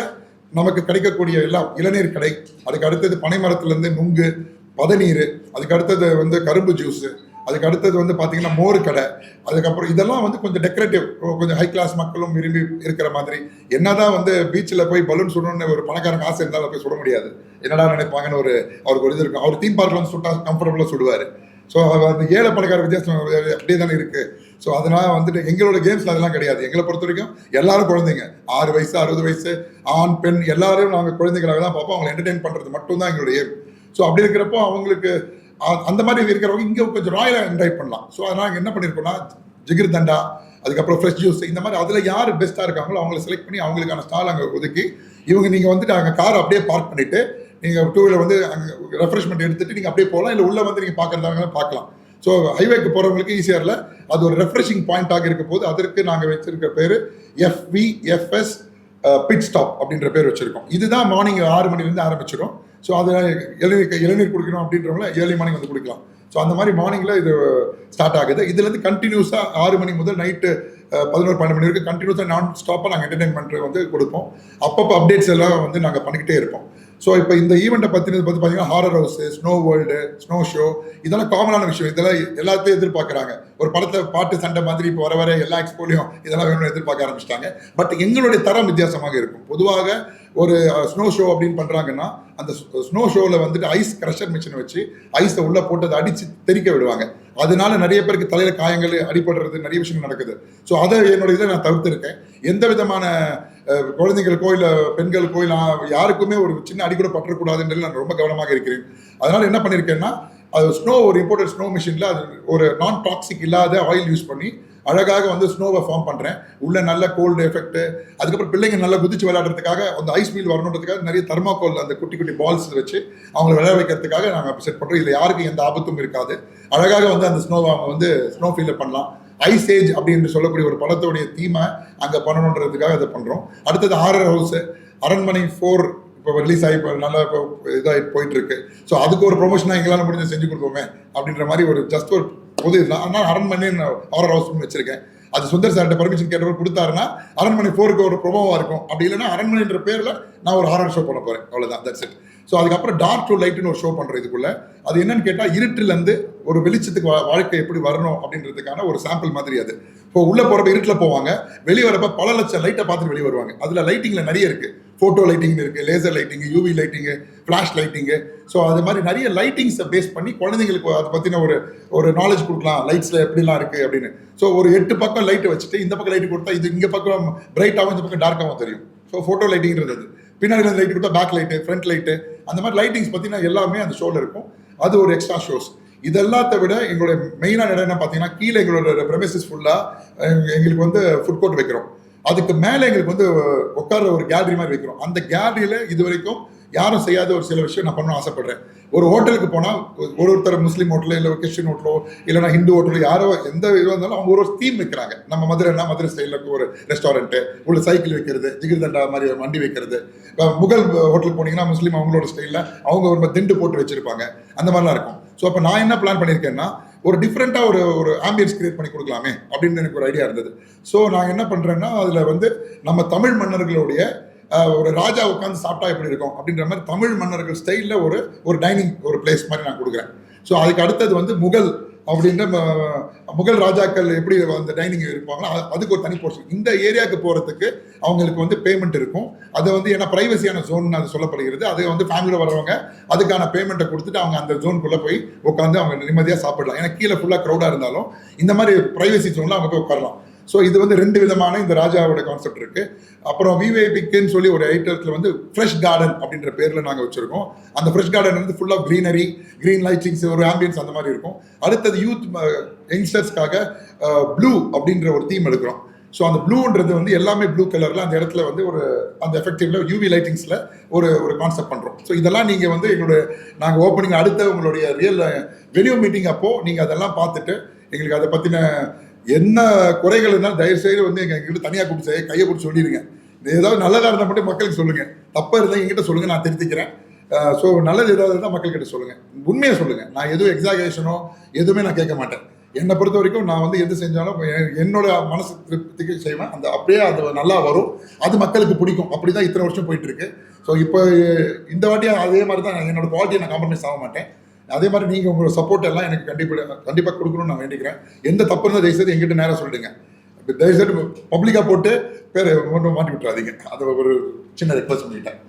நமக்கு கிடைக்கக்கூடிய எல்லாம் இளநீர் கடை, அதுக்கு அடுத்தது பனை மரத்துலேருந்து நுங்கு, பதநீர், அதுக்கு அடுத்தது வந்து கரும்பு ஜூஸு, அதுக்கு அடுத்தது வந்து பார்த்தீங்கன்னா மோர் கடை, அதுக்கப்புறம் இதெல்லாம் வந்து கொஞ்சம் டெக்கரேட்டிவ், கொஞ்சம் ஹை கிளாஸ் மக்களும் விரும்பி இருக்கிற மாதிரி. என்னதான் வந்து பீச்சில் போய் பலூன் சுடணும்னு ஒரு பணக்காரங்க ஆசை இருந்தாலும் போய் சுட முடியாது. என்னடா நினைப்பாங்கன்னு அவருக்கு ஒரு இது இருக்கும். அவர் தீம் பார்க்கில் வந்து சுட்டா கம்ஃபர்டபுளாக சுடுவார். ஸோ அந்த ஏழை பணக்கார வித்தியாசம் அப்படியே தானே இருக்குது. ஸோ அதனால் வந்துட்டு எங்களோட கேம்ஸில் அதெல்லாம் கிடையாது. எங்களை பொறுத்த வரைக்கும் எல்லாரும் குழந்தைங்க, 6 வயசு 60 வயசு ஆண் பெண் எல்லாரையும் நாங்கள் குழந்தைகளாக தான் பார்ப்போம். அவங்களை என்டர்டெயின் பண்ணுறது மட்டும்தான் எங்களுடைய ஏம். ஸோ அப்படி இருக்கிறப்போ அவங்களுக்கு அந்த மாதிரி இருக்கிறவங்க இங்கே கொஞ்சம் ராயலாக என்ஜாய் பண்ணலாம். ஸோ அதனால் என்ன பண்ணியிருக்கோம்னா ஜிகிர் தண்டா, அதுக்கப்புறம் ஃப்ரெஷ் ஜூஸ், இந்த மாதிரி அதில் யார் பெஸ்ட்டாக இருக்காங்களோ அவங்கள செலக்ட் பண்ணி அவங்களுக்கான ஸ்டால் அங்கே ஒதுக்கி நீங்கள் வந்துட்டு அங்கே காரை அப்படியே பார்க் பண்ணிவிட்டு நீங்கள் 2 வீலர் வந்து அங்கே ரெஃப்ரெஷ்மெண்ட் எடுத்துகிட்டு நீங்கள் அப்படியே போகலாம். இல்லை உள்ளே வந்து நீங்கள் பார்க்குறதாங்க பார்க்கலாம். ஸோ ஹைவேக்கு போகிறவங்களுக்கு ஈஸியாக இல்லை, அது ஒரு ரெஃப்ரெஷிங் பாயிண்டாக இருக்க போது அதற்கு நாங்கள் வச்சிருக்க பேர் FVFS பிட் ஸ்டாப் அப்படின்ற பேர் வச்சுருக்கோம். இதுதான் மார்னிங் 6 மணிலேருந்து ஆரம்பிச்சிடும். ஸோ அதில் இளநீர் குடிக்கணும் அப்படின்றவங்கள ஏர்லி மார்னிங் வந்து குடிக்கலாம். ஸோ அந்த மாதிரி மார்னிங்கில் இது ஸ்டார்ட் ஆகுது. இதுலேருந்து கண்டினியூஸாக 6 மணி முதல் நைட்டு 11-12 மணி வரைக்கும் கண்டினியூஸாக நான் ஸ்டாப்பாக நாங்கள் என்டர்டெயின்மெண்ட் வந்து கொடுப்போம். அப்பப்போ அப்டேட்ஸ் எல்லாம் வந்து நாங்கள் பண்ணிக்கிட்டே இருப்போம். ஸோ இப்போ இந்த ஈவெண்ட்டை பற்றினது பார்த்து பார்த்தீங்கன்னா horror house, snow world, snow show, இதெல்லாம் காமனான விஷயம். இதெல்லாம் எல்லாத்தையும் எதிர்பார்க்குறாங்க. ஒரு படத்தை பாட்டு சண்டை மாதிரி இப்போ வர எல்லா எக்ஸ்போலையும் இதெல்லாம் வேணும்னு எதிர்பார்க்க ஆரம்பிச்சிட்டாங்க. பட் எங்களுடைய தரம் வித்தியாசமாக இருக்கும். பொதுவாக ஒரு ஸ்னோ ஷோ அப்படின்னு பண்ணுறாங்கன்னா அந்த ஸ்னோ ஷோவில் வந்துட்டு ஐஸ் க்ரஷர் மிஷினை வச்சு ஐஸை உள்ளே போட்டு அதை அடித்து தெறிக்க விடுவாங்க. அதனால நிறைய பேருக்கு தலையில் காயங்கள், அடிபடுறது, நிறைய விஷயங்கள் நடக்குது. ஸோ அதை என்னோட இதை நான் தவிர்த்திருக்கேன். எந்த விதமான குழந்தைங்களுக்கோ இல்லை பெண்களுக்கோ இல்லை யாருக்குமே ஒரு சின்ன அடி கூட பற்றக்கூடாதுன்றது நான் ரொம்ப கவனமாக இருக்கிறேன். அதனால் என்ன பண்ணியிருக்கேன்னா அது ஒரு இம்போர்ட்டட் ஸ்னோ மிஷினில் அது ஒரு நான் டாக்ஸிக் இல்லாத ஆயில் யூஸ் பண்ணி அழகாக வந்து ஸ்னோவை ஃபார்ம் பண்ணுறேன். உள்ள நல்ல கோல்டு எஃபெக்ட், அதுக்கப்புறம் பிள்ளைங்க நல்லா குதிச்சு விளையாடுறதுக்காக அந்த ஐஸ் வீல் வரணுன்றதுக்காக நிறைய தர்மாக்கோல் அந்த குட்டி குட்டி பால்ஸ் வச்சு அவங்களை விளையாட வைக்கிறதுக்காக நாங்கள் செட் பண்ணுறோம். இதில் யாருக்கும் எந்த ஆபத்தும் இருக்காது. அழகாக வந்து அந்த ஸ்னோவை அவங்க வந்து ஸ்னோ ஃபீல் பண்ணலாம். ஐஸ் ஏஜ் அப்படின்னு சொல்லக்கூடிய ஒரு படத்தோடைய தீமை அங்கே பண்ணணுன்றதுக்காக அதை பண்ணுறோம். அடுத்தது ஹாரர் ஹவுஸு, அரண்மனை 4 இப்போ ரிலீஸ் ஆகி இப்போ நல்லா இப்போ இதாக போயிட்டு இருக்கு. ஸோ அதுக்கு ஒரு ப்ரொமோஷனாக எங்களால் முடிஞ்சு செஞ்சு கொடுப்போமே அப்படின்ற மாதிரி ஒரு ஜஸ்ட் ஒரு பொது இதுதான். அதனால் அரண்மனை ஹாரர் ஹவுஸ்னு வச்சிருக்கேன். அது சுந்தர் சார்கிட்ட பர்மிஷன் கேட்டவர் கொடுத்தாருன்னா அரண்மனை 4க்கு ஒரு ப்ரொமோவாக இருக்கும். அப்படி இல்லைன்னா அரண்மனைன்ற பேரில் நான் ஒரு ஹாரர் ஷோ பண்ண போகிறேன், அவ்வளோதான், தட்ஸ் இட். ஸோ அதுக்கப்புறம் டார்க் டு லைட்னு ஒரு ஷோ பண்ணுறேன். இதுக்குள்ள அது என்னன்னு கேட்டால் இருட்டிலேருந்து ஒரு வெளிச்சத்துக்கு வாழ்க்கை எப்படி வரணும் அப்படின்றதுக்கான ஒரு சாம்பிள் மாதிரி. அது இப்போ உள்ளே போகிறப்ப இருட்டில் போவாங்க, வெளியே வரப்போ பல லட்சம் லைட்டை பார்த்துட்டு வெளியே வருவாங்க. அதில் லைட்டிங்கில் நிறைய இருக்குது. ஃபோட்டோ லைட்டிங் இருக்குது, laser lighting, UV lighting, flash lighting. So அது மாதிரி நிறைய லைட்டிங்ஸை பேஸ் பண்ணி குழந்தைங்களுக்கு அதை பற்றின ஒரு நாலேஜ் கொடுக்கலாம், லைட்ஸில் எப்படிலாம் இருக்குது அப்படின்னு. ஸோ ஒரு 8 பக்கம் லைட்டு வச்சுட்டு இந்த பக்கம் லைட்டு கொடுத்தா இது இங்கே பக்கம் பிரைட்டாகவும் இந்த பக்கம் டார்க்காகவும் தெரியும். ஸோ ஃபோட்டோ லைட்டிங்கிறது அது. பின்னாடி லைட் கொடுத்தா பேக் லைட்டு, ஃப்ரண்ட் லைட்டு, அந்த மாதிரி லைட்டிங்ஸ் பற்றினா எல்லாமே அந்த ஷோவில் இருக்கும். அது ஒரு எக்ஸ்ட்ரா ஷோஸ். இதெல்லாத்த விட எங்களுடைய மெயினான இடம் என்ன பார்த்தீங்கன்னா கீழே எங்களோட ப்ரெமிசஸ் ஃபுல்லாக எங்களுக்கு வந்து ஃபுட் கோர்ட் வைக்கிறோம். அதுக்கு மேலே எங்களுக்கு வந்து உட்கார ஒரு கேலரி மாதிரி வைக்கிறோம். அந்த கேலரியில் இது வரைக்கும் யாரும் செய்யாத ஒரு சில விஷயம் நான் பண்ணணும்னு ஆசைப்படுறேன். ஒரு ஹோட்டலுக்கு போனால் ஒருத்தர் முஸ்லீம் ஹோட்டலோ இல்லை கிறிஸ்டின் ஹோட்டலோ இல்லைனா ஹிந்து ஹோட்டலோ யாரோ எந்த இதுவாக இருந்தாலும் அவங்க ஒரு தீம் வைக்கிறாங்க. நம்ம மதுரை ஸ்டைலில் ஒரு ரெஸ்டாரண்ட்டு, உள்ள சைக்கிள் வைக்கிறது, ஜிகிர் தண்டா மாதிரி வண்டி வைக்கிறது. முகல் ஹோட்டலுக்கு போனீங்கன்னா முஸ்லீம் அவங்களோட ஸ்டைலில் அவங்க ஒரு திண்டு போட்டு வச்சுருப்பாங்க. அந்த மாதிரிலாம் இருக்கும். ஸோ அப்போ நான் என்ன பிளான் பண்ணியிருக்கேன்னா ஒரு டிஃப்ரெண்ட்டாக ஒரு ஆம்பியன்ஸ் கிரியேட் பண்ணி கொடுக்கலாமே அப்படின்னு எனக்கு ஒரு ஐடியா இருந்தது. ஸோ நான் என்ன பண்ணுறேன்னா அதில் வந்து நம்ம தமிழ் மன்னர்களுடைய ஒரு ராஜா உட்காந்து சாப்பிட்டா எப்படி இருக்கும் அப்படின்ற மாதிரி தமிழ் மன்னர்கள் ஸ்டைலில் ஒரு டைனிங் ஒரு பிளேஸ் மாதிரி நான் கொடுக்குறேன். ஸோ அதுக்கு அடுத்தது வந்து அப்படின்ற முகல் ராஜாக்கள் எப்படி அந்த டைனிங் இருப்பாங்களோ அதுக்கு ஒரு தனி போர்ஷன். இந்த ஏரியாவுக்கு போகிறதுக்கு அவங்களுக்கு வந்து பேமெண்ட் இருக்கும். அதை வந்து ஏன்னா ப்ரைவசியான ஜோன் அது சொல்லப்படுகிறது. அது வந்து ஃபேமிலியில் வர்றவங்க அதுக்கான பேமெண்ட்டை கொடுத்துட்டு அவங்க அந்த ஜோனுக்குள்ளே போய் உட்காந்து அவங்க நிம்மதியாக சாப்பிடலாம். ஏன்னா கீழே ஃபுல்லாக க்ரௌடாக இருந்தாலும் இந்த மாதிரி ப்ரைவசி ஜோனில் அவங்க போய் உட்காரலாம். ஸோ இது வந்து 2 விதமான இந்த ராஜாவோட கான்செப்ட் இருக்குது. அப்புறம் விவேபிக்குன்னு சொல்லி ஒரு ஐட்டத்தில் வந்து ஃப்ரெஷ் கார்டன் அப்படின்ற பேரில் நாங்கள் வச்சுருக்கோம். அந்த ஃப்ரெஷ் கார்டன் வந்து ஃபுல்லாக க்ரீனரி, க்ரீன் லைட்டிங்ஸ், ஒரு ஆம்பியன்ஸ் அந்த மாதிரி இருக்கும். அடுத்தது யூத் யங்ஸ்டர்ஸ்க்காக ப்ளூ அப்படின்ற ஒரு தீம் எடுக்கிறோம். ஸோ அந்த ப்ளூன்றது வந்து எல்லாமே ப்ளூ கலரில் அந்த இடத்துல வந்து அந்த எஃபெக்டிவ்ல யூவி லைட்டிங்ஸில் ஒரு கான்செப்ட் பண்ணுறோம். ஸோ இதெல்லாம் நீங்கள் வந்து நாங்கள் ஓப்பனிங் அடுத்த உங்களுடைய ரியல் வெளியூ மீட்டிங் அப்போது நீங்கள் அதெல்லாம் பார்த்துட்டு எங்களுக்கு அதை பற்றின என்ன குறைகள் இருந்தாலும் தயவுசெய்து வந்து எங்ககிட்ட தனியாக கூப்பிட்டு கையை பிடிச்சி சொல்லிடுங்க. ஏதாவது நல்லதாக இருந்தால் மட்டும் மக்களுக்கு சொல்லுங்கள், தப்பாக இருந்தால் எங்கிட்ட சொல்லுங்கள், நான் திருத்திக்கிறேன். ஸோ நல்லது ஏதாவது இருந்தால் மக்கள்கிட்ட சொல்லுங்கள், உண்மையை சொல்லுங்கள். நான் எதுவும் எக்ஸாகரேஷனோ எதுவுமே நான் கேட்க மாட்டேன். என்னை பொறுத்த வரைக்கும் நான் வந்து எது செஞ்சாலும் என்னோட மனசு திருப்திக்கு செய்வேன். அப்படியே அது நல்லா வரும், அது மக்களுக்கு பிடிக்கும். அப்படி தான் இத்தனை வருஷம் போயிட்டு இருக்கு. ஸோ இப்போ இந்த வாட்டியும் அதே மாதிரி தான் என்னோட குவாலிட்டியை நான் காம்ப்ரமைஸ் ஆக மாட்டேன். அதே மாதிரி நீங்கள் உங்களோட சப்போர்ட் எல்லாம் எனக்கு கண்டிப்பாக கொடுக்கணும்னு நான் வேண்டிக்கிறேன். எந்த தப்பு இருந்தால் தயவுசெய்து எங்கிட்ட நேராக சொல்லிடுங்க. தயவுசெய்து பப்ளிக்காக போட்டு பேர் ஒன்றும் மாட்டி விட்டுறாதீங்க. அதை ஒரு சின்ன ரெக்வஸ்ட் பண்ணிட்டேன்.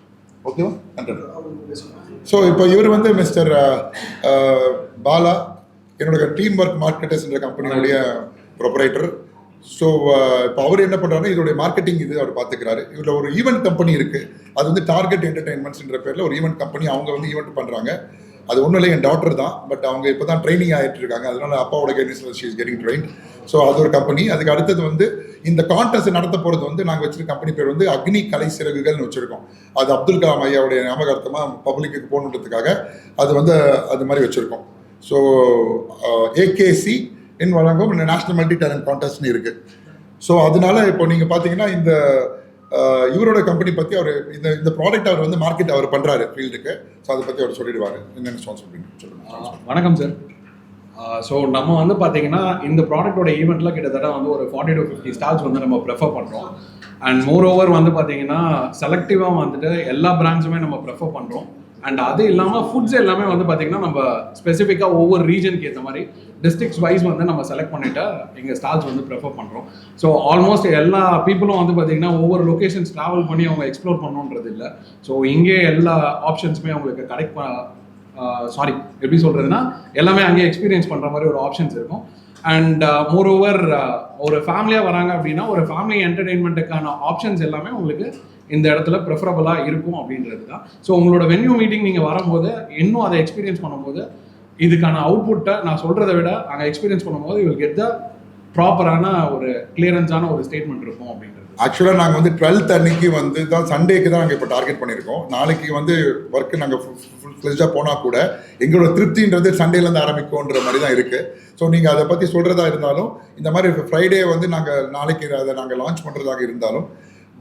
ஓகேவா? ஸோ இப்போ இவர் வந்து மிஸ்டர் பாலா, என்னோட டீம் ஒர்க் மார்க்கெட்டர்ஸ்ன்ற கம்பெனியுடைய ப்ரொப்ரைட்டர். ஸோ இப்போ அவர் என்ன பண்ணுறாருன்னா இதோடைய மார்க்கெட்டிங் இது அவர் பார்த்துக்கிறாரு. இதில் ஒரு ஈவெண்ட் கம்பெனி இருக்குது, அது வந்து டார்கெட் என்டர்டைன்மெண்ட்ஸ்ன்ற பேரில் ஒரு ஈவெண்ட் கம்பெனி. அவங்க வந்து ஈவெண்ட் பண்ணுறாங்க. அது ஒன்றும் இல்லை, என் டாக்டர் தான், பட் அவங்க இப்போ தான் ட்ரைனிங் ஆகிட்டு இருக்காங்க. அதனால அப்பாவோட கைடன்ஸில் she is getting train. So அது ஒரு கம்பெனி. அதுக்கு அடுத்தது வந்து இந்த கான்டெஸ்ட் நடத்த போகிறது வந்து நாங்கள் வச்சிருக்க கம்பெனி பேர் வந்து அக்னி கலை சிறகுகள்னு வச்சுருக்கோம். அது அப்துல் கலாம் ஐயாவுடைய ஞாபகார்த்தமாக பப்ளிக்கு போகணுன்றதுக்காக அது வந்து அது மாதிரி வச்சுருக்கோம். ஸோ ஏகேசி இன் வழங்கும் நேஷனல் மல்டி டேலண்ட் கான்டெஸ்ட்னு இருக்குது. ஸோ அதனால இப்போ நீங்கள் பார்த்தீங்கன்னா இந்த இவரோட கம்பெனி பற்றி அவர் இந்த ப்ராடக்ட் அவர் வந்து மார்க்கெட் அவர் பண்ணுறாரு ஃபீல்டுக்கு. ஸோ அதை பற்றி அவர் சொல்லிடுவார். என்னென்ன சொல்லுங்கள்.
வணக்கம் சார். ஸோ நம்ம வந்து பார்த்தீங்கன்னா இந்த ப்ராடக்டோட ஈவெண்ட்டில் கிட்டத்தட்ட வந்து ஒரு 40 to 50 ஸ்டால்ஸ் வந்து நம்ம ப்ரெஃபர் பண்ணுறோம். அண்ட் மோர் ஓவர் வந்து பார்த்தீங்கன்னா செலக்டிவாக வந்துட்டு எல்லா பிராண்ட்ஸுமே நம்ம ப்ரெஃபர் பண்ணுறோம். அண்ட் அது இல்லாமல் ஃபுட்ஸ் எல்லாமே வந்து பார்த்தீங்கன்னா நம்ம ஸ்பெசிஃபிக்காக ஒவ்வொரு ரீஜனுக்கு ஏற்ற மாதிரி டிஸ்ட்ரிக்ஸ் வைஸ் வந்து நம்ம செலக்ட் பண்ணிவிட்டு எங்கள் ஸ்டால்ஸ் வந்து ப்ரெஃபர் பண்ணுறோம். ஸோ ஆல்மோஸ்ட் எல்லா பீப்புளும் வந்து பார்த்தீங்கன்னா ஒவ்வொரு லொக்கேஷன்ஸ் ட்ராவல் பண்ணி அவங்க எக்ஸ்ப்ளோர் பண்ணணுன்றது இல்லை. ஸோ இங்கே எல்லா ஆப்ஷன்ஸுமே அவங்களுக்கு எப்படி சொல்கிறதுனா எல்லாமே அங்கேயே எக்ஸ்பீரியன்ஸ் பண்ணுற மாதிரி ஒரு ஆப்ஷன்ஸ் இருக்கும். அண்ட் மோர் ஓவர் ஒரு ஃபேமிலியாக வராங்க அப்படின்னா ஒரு ஃபேமிலி என்டர்டெயின்மெண்ட்டுக்கான ஆப்ஷன்ஸ் எல்லாமே உங்களுக்கு இந்த இடத்துல ப்ரிஃபரபுளாக இருக்கும் அப்படின்றது தான். ஸோ உங்களோட வென்யூ மீட்டிங் நீங்கள் வரும்போது இன்னும் அதை எக்ஸ்பீரியன்ஸ் பண்ணும்போது இதுக்கான அவுட்புட்டை நான் சொல்கிறத விட அங்கே எக்ஸ்பீரியன்ஸ் பண்ணும்போது இவங்களுக்கு எந்த ப்ராப்பரான ஒரு கிளியரன்ஸான ஒரு ஸ்டேட்மெண்ட் இருக்கும் அப்படின்றது.
ஆக்சுவலாக நாங்கள் வந்து 12th அன்னைக்கு வந்து தான் சண்டேக்கு தான் நாங்கள் இப்போ டார்கெட் பண்ணியிருக்கோம். நாளைக்கு வந்து ஒர்க்கு நாங்கள் ஃபுல் ஃப்ளெஜ்டாக போனால் கூட எங்களோட திருப்தின்றது சண்டேலேருந்து ஆரம்பிக்கும்ன்ற மாதிரி தான் இருக்குது. ஸோ நீங்கள் அதை பற்றி சொல்கிறதா இருந்தாலும் இந்த மாதிரி ஃப்ரைடே வந்து நாளைக்கு அதை நாங்கள் லான்ச் பண்ணுறதாக இருந்தாலும்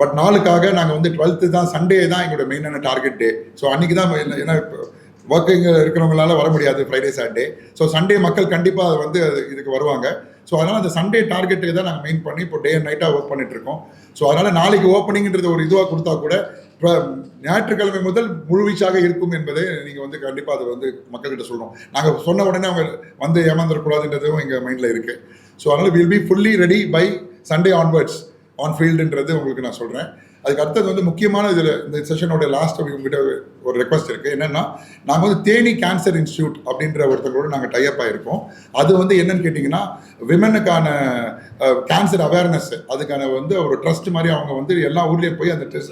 பட் நாளுக்காக நாங்கள் வந்து 12th தான் சண்டே தான் எங்களோட மெயினான டார்கெட் டே. ஸோ அன்றைக்கி தான் ஏன்னா ஒர்க்கிங் இருக்கிறவங்களால வர முடியாது ஃப்ரைடே சாட்டர்டே. ஸோ சண்டே மக்கள் கண்டிப்பாக வந்து இதுக்கு வருவாங்க. ஸோ அதனால் அந்த சண்டே டார்கெட்டுக்கு தான் நாங்கள் மெயின் பண்ணி இப்போ டே அண்ட் நைட்டாக ஒர்க் பண்ணிட்டுருக்கோம். ஸோ அதனால் நாளைக்கு ஓப்பனிங்கிறது ஒரு இதுவாக கொடுத்தா கூட இப்போ ஞாயிற்றுக்கிழமை முதல் முழுவீச்சாக இருக்கும் என்பதை நீங்கள் வந்து கண்டிப்பாக அதை வந்து மக்கள்கிட்ட சொல்லணும். நாங்கள் சொன்ன உடனே அவங்க வந்து ஏமாந்துடக்கூடாதுன்றதும் எங்கள் மைண்டில் இருக்குது. ஸோ அதனால் will be fully ready by Sunday onwards on ஃபீல்டுன்றது உங்களுக்கு நான் சொல்கிறேன். அதுக்கு அடுத்தது வந்து முக்கியமான இதில் இந்த செஷனோட லாஸ்ட் உங்ககிட்ட ஒரு ரெக்வஸ்ட் இருக்குது. என்னென்னா நாங்கள் வந்து தேனி கேன்சர் இன்ஸ்டியூட் அப்படின்ற ஒருத்தங்களோட நாங்கள் டைப் ஆகிருக்கோம். அது வந்து என்னன்னு கேட்டிங்கன்னா விமனுக்கான கேன்சர் அவேர்னஸ் அதுக்கான வந்து ஒரு ட்ரஸ்ட் மாதிரி அவங்க வந்து எல்லா ஊர்லேயும் போய் அந்த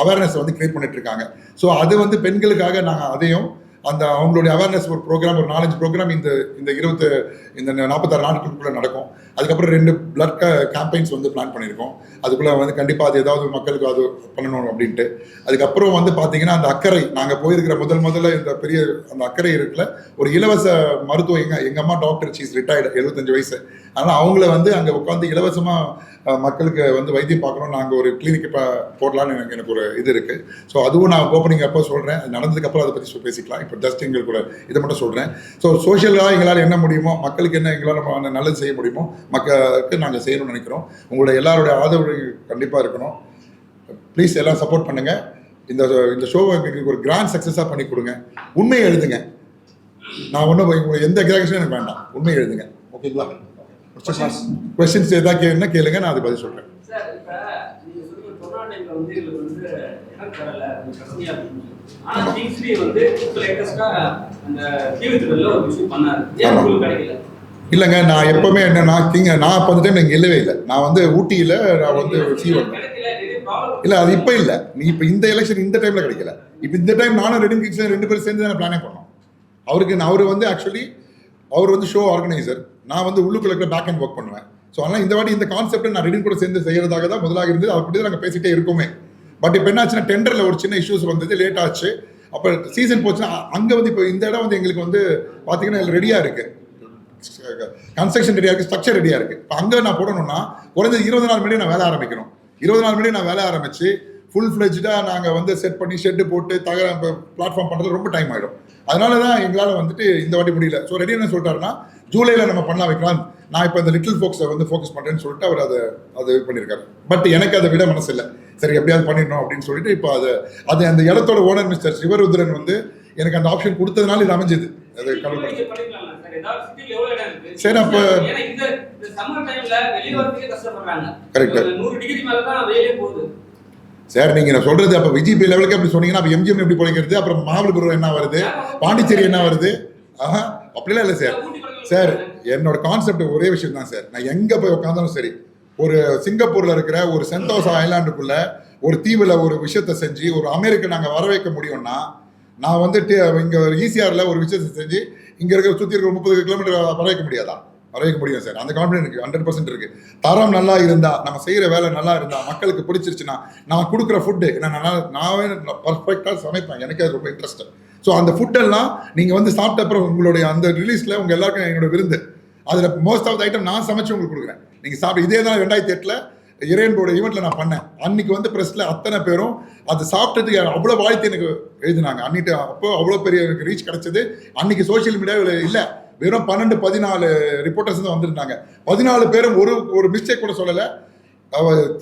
அவேர்னஸ் வந்து கிரியேட் பண்ணிட்டு இருக்காங்க. ஸோ அது வந்து பெண்களுக்காக நாங்கள் அதையும் அந்த அவங்களுடைய அவேர்னஸ் ஒரு ப்ரோக்ராம் ஒரு 4-5 ப்ரோக்ராம் இந்த 46 நாட்களுக்குள்ளே நடக்கும். அதுக்கப்புறம் 2 பிளட் கேம்பெயின்ஸ் வந்து பிளான் பண்ணியிருக்கோம். அதுக்குள்ளே வந்து கண்டிப்பாக அது ஏதாவது மக்களுக்கு அது பண்ணணும் அப்படின்ட்டு. அதுக்கப்புறம் வந்து பார்த்தீங்கன்னா அந்த அக்கறை நாங்கள் போயிருக்கிற முதல்ல இந்த பெரிய அந்த அக்கறை இருக்குல்ல ஒரு இலவச மருத்துவம் எங்கள் அம்மா டாக்டர் சீஸ் ரிட்டையர்டு 75 வயசு. அதனால் அவங்கள வந்து அங்கே உட்காந்து இலவசமாக மக்களுக்கு வந்து வைத்தியம் பார்க்கணும். நாங்கள் ஒரு கிளினிக் இப்போ போடலான்னு எனக்கு ஒரு இது இருக்குது. ஸோ அதுவும் நான் ஓப்பனிங் அப்போ சொல்கிறேன். அது நடந்ததுக்கப்புறம் அதை பற்றி பேசிக்கலாம். இப்போ ஜஸ்ட் எங்களுக்கு கூட இதை மட்டும் சொல்கிறேன். ஸோ சோஷியலாக எங்களால் என்ன முடியுமோ மக்களுக்கு என்ன எங்களால் நல்லது செய்ய முடியுமோ மக்களுக்கு நாங்கள் செய்யணும்னு நினைக்கிறோம். உங்களோட எல்லாருடைய ஆதரவு கண்டிப்பாக இருக்கணும். ப்ளீஸ் எல்லாம் சப்போர்ட் பண்ணுங்கள். இந்த ஷோவை எங்களுக்கு ஒரு கிராண்ட் சக்ஸஸாக பண்ணி கொடுங்க. உண்மையை எழுதுங்க. நான் ஒன்றும் எந்த கிராக்ஷனும் எனக்கு வேண்டாம். உண்மையை எழுதுங்க. ஓகேங்களா? கொஸ்டின்ஸ் ஏதாவது என்ன கேளுங்க, நான் அதை பதில் சொல்கிறேன். இல்லைங்க, நான் எப்பவுமே என்னன்னா நான் அப்போ அந்த டைம் எனக்கு இல்லவே இல்லை. நான் வந்து ஊட்டியில் நான் வந்து இல்லை அது இப்போ இல்லை. நீ இப்போ இந்த எலெக்ஷன் இந்த டைமில் கிடைக்கல. இப்போ இந்த டைம் நானும் ரெண்டு பேரும் சேர்ந்து தான் பிளானே பண்ணோம். அவர் வந்து ஆக்சுவலி அவர் வந்து ஷோ ஆர்கனைசர், நான் வந்து உள்ளுக்குள்ள பேக் அண்ட் ஒர்க் பண்ணுவேன். ஸோ அதனால் இந்த வாட்டி இந்த கான்செப்டை நான் ரெடின் கூட சேர்ந்து செய்கிறதாக தான் முதலாக இருந்தது. அப்படி தான் நாங்கள் பேசிகிட்டே இருக்கோமே. பட் இப்போ என்னாச்சுன்னா டெண்டரில் ஒரு சின்ன இஷ்யூஸ் வந்தது, லேட் ஆச்சு. அப்போ சீசன் போச்சுன்னா அங்கே வந்து இப்போ இந்த இடம் வந்து எங்களுக்கு வந்து பார்த்தீங்கன்னா ரெடியாக இருக்குது, கன்ஸ்ட்ரக்ஷன் ரெடியாக இருக்குது, ஸ்ட்ரக்சர் ரெடியாக இருக்குது. இப்போ அங்கே நான் போடணும்னா குறைஞ்சது 20 நாள் முன்னாடி நான் வேலை ஆரம்பிக்கணும். 20 நாள் முன்னாடி நான் வேலை ஆரம்பித்து ஃபுல் ஃப்ளெஜ்டாக நாங்கள் வந்து செட் பண்ணி ஷெட்டு போட்டு பிளாட்ஃபார்ம் பண்ணுறது ரொம்ப டைம் ஆகிடும். அதனால தான் எங்களால் வந்துட்டு இந்த வாட்டி முடியல. ஸோ ரெடி என்ன சொல்லிட்டாருன்னா ஜூலையில் நம்ம பண்ணலாம் வைக்கலாம். நான் இப்போ இந்த லிட்டில் ஃபோக்ஸை வந்து ஃபோக்கஸ் பண்ணுறேன்னு சொல்லிட்டு அவர் அதை இது பண்ணியிருக்காரு. பட் எனக்கு அதை விட மனசு இல்லை. சரி எப்படியாவது பண்ணிடணும் அப்படின்னு சொல்லிட்டு இப்போ அது அந்த இடத்தோட ஓனர் மிஸ்டர் சிவருத்ரன் வந்து எனக்கு அந்த ஆப்ஷன் கொடுத்ததுனால இது அமைஞ்சது. அது கடவுள் சரி. அப்போ கரெக்ட் சார் நீங்க நான் சொல்றது அப்ப விஜிபி லெவலுக்கு அப்படி சொன்னீங்கன்னா அப்ப எம்ஜிஎம் எப்படி பிழைக்கிறது, அப்புறம் மாமல்லபுரம் என்ன வருது, பாண்டிச்சேரி என்ன வருது? அப்படிலாம் இல்லை சார். சார் என்னோட கான்செப்ட் ஒரே விஷயம் தான் சார். நான் எங்க போய் உட்காந்தாலும் சரி, ஒரு சிங்கப்பூர்ல இருக்கிற ஒரு சென்டோசா ஐலாண்டுக்குள்ள ஒரு தீவுல ஒரு விஷயத்த செஞ்சு ஒரு அமெரிக்கா நாங்க வர வைக்க முடியும்னா, நான் வந்து இங்க ஈசிஆர்ல ஒரு விஷயத்தை செஞ்சு இங்க இருக்கிற சுத்தி இருக்கிற 30 கிலோமீட்டர் வர வைக்க முடியாதா? வர வைக்க முடியும் சார். அந்த கான்ஃபிடன்ஸ் எனக்கு 100% இருக்கு. தரம் நல்லா இருந்தா, நம்ம செய்யற வேலை நல்லா இருந்தா, மக்களுக்கு பிடிச்சிருச்சுன்னா, நான் கொடுக்குற ஃபுட்டு நான் பர்ஃபெக்டா சமைப்பேன். எனக்கு அது ரொம்ப இன்ட்ரெஸ்ட். ஸோ அந்த ஃபுட்டெல்லாம் நீங்க வந்து சாப்பிட்ட அப்புறம் உங்களுடைய அந்த ரிலீஸ்ல உங்க எல்லாருக்கும் என்னோட விருந்து, அதுல மோஸ்ட் ஆஃப் த ஐட்டம் நான் சமைச்சு உங்களுக்கு கொடுக்குறேன். நீங்க சாப்பிட்டு இதே தான் 2008 இறையன்போட ஈவெண்ட்ல நான் பண்ணேன். அன்னைக்கு வந்து பிரஸ்ல அத்தனை பேரும் அது சாப்பிட்டதுக்கு அவ்வளவு வாழ்த்து எனக்கு எழுதினாங்க. அன்னைக்கு அப்போ அவ்வளவு பெரிய எனக்கு ரீச் கிடைச்சது. அன்னைக்கு சோசியல் மீடியாவில் இல்ல, வெறும் 12-14 ரிப்போர்ட்டர்ஸ் தான் வந்திருந்தாங்க. 14 பேரும் ஒரு மிஸ்டேக் கூட சொல்லலை.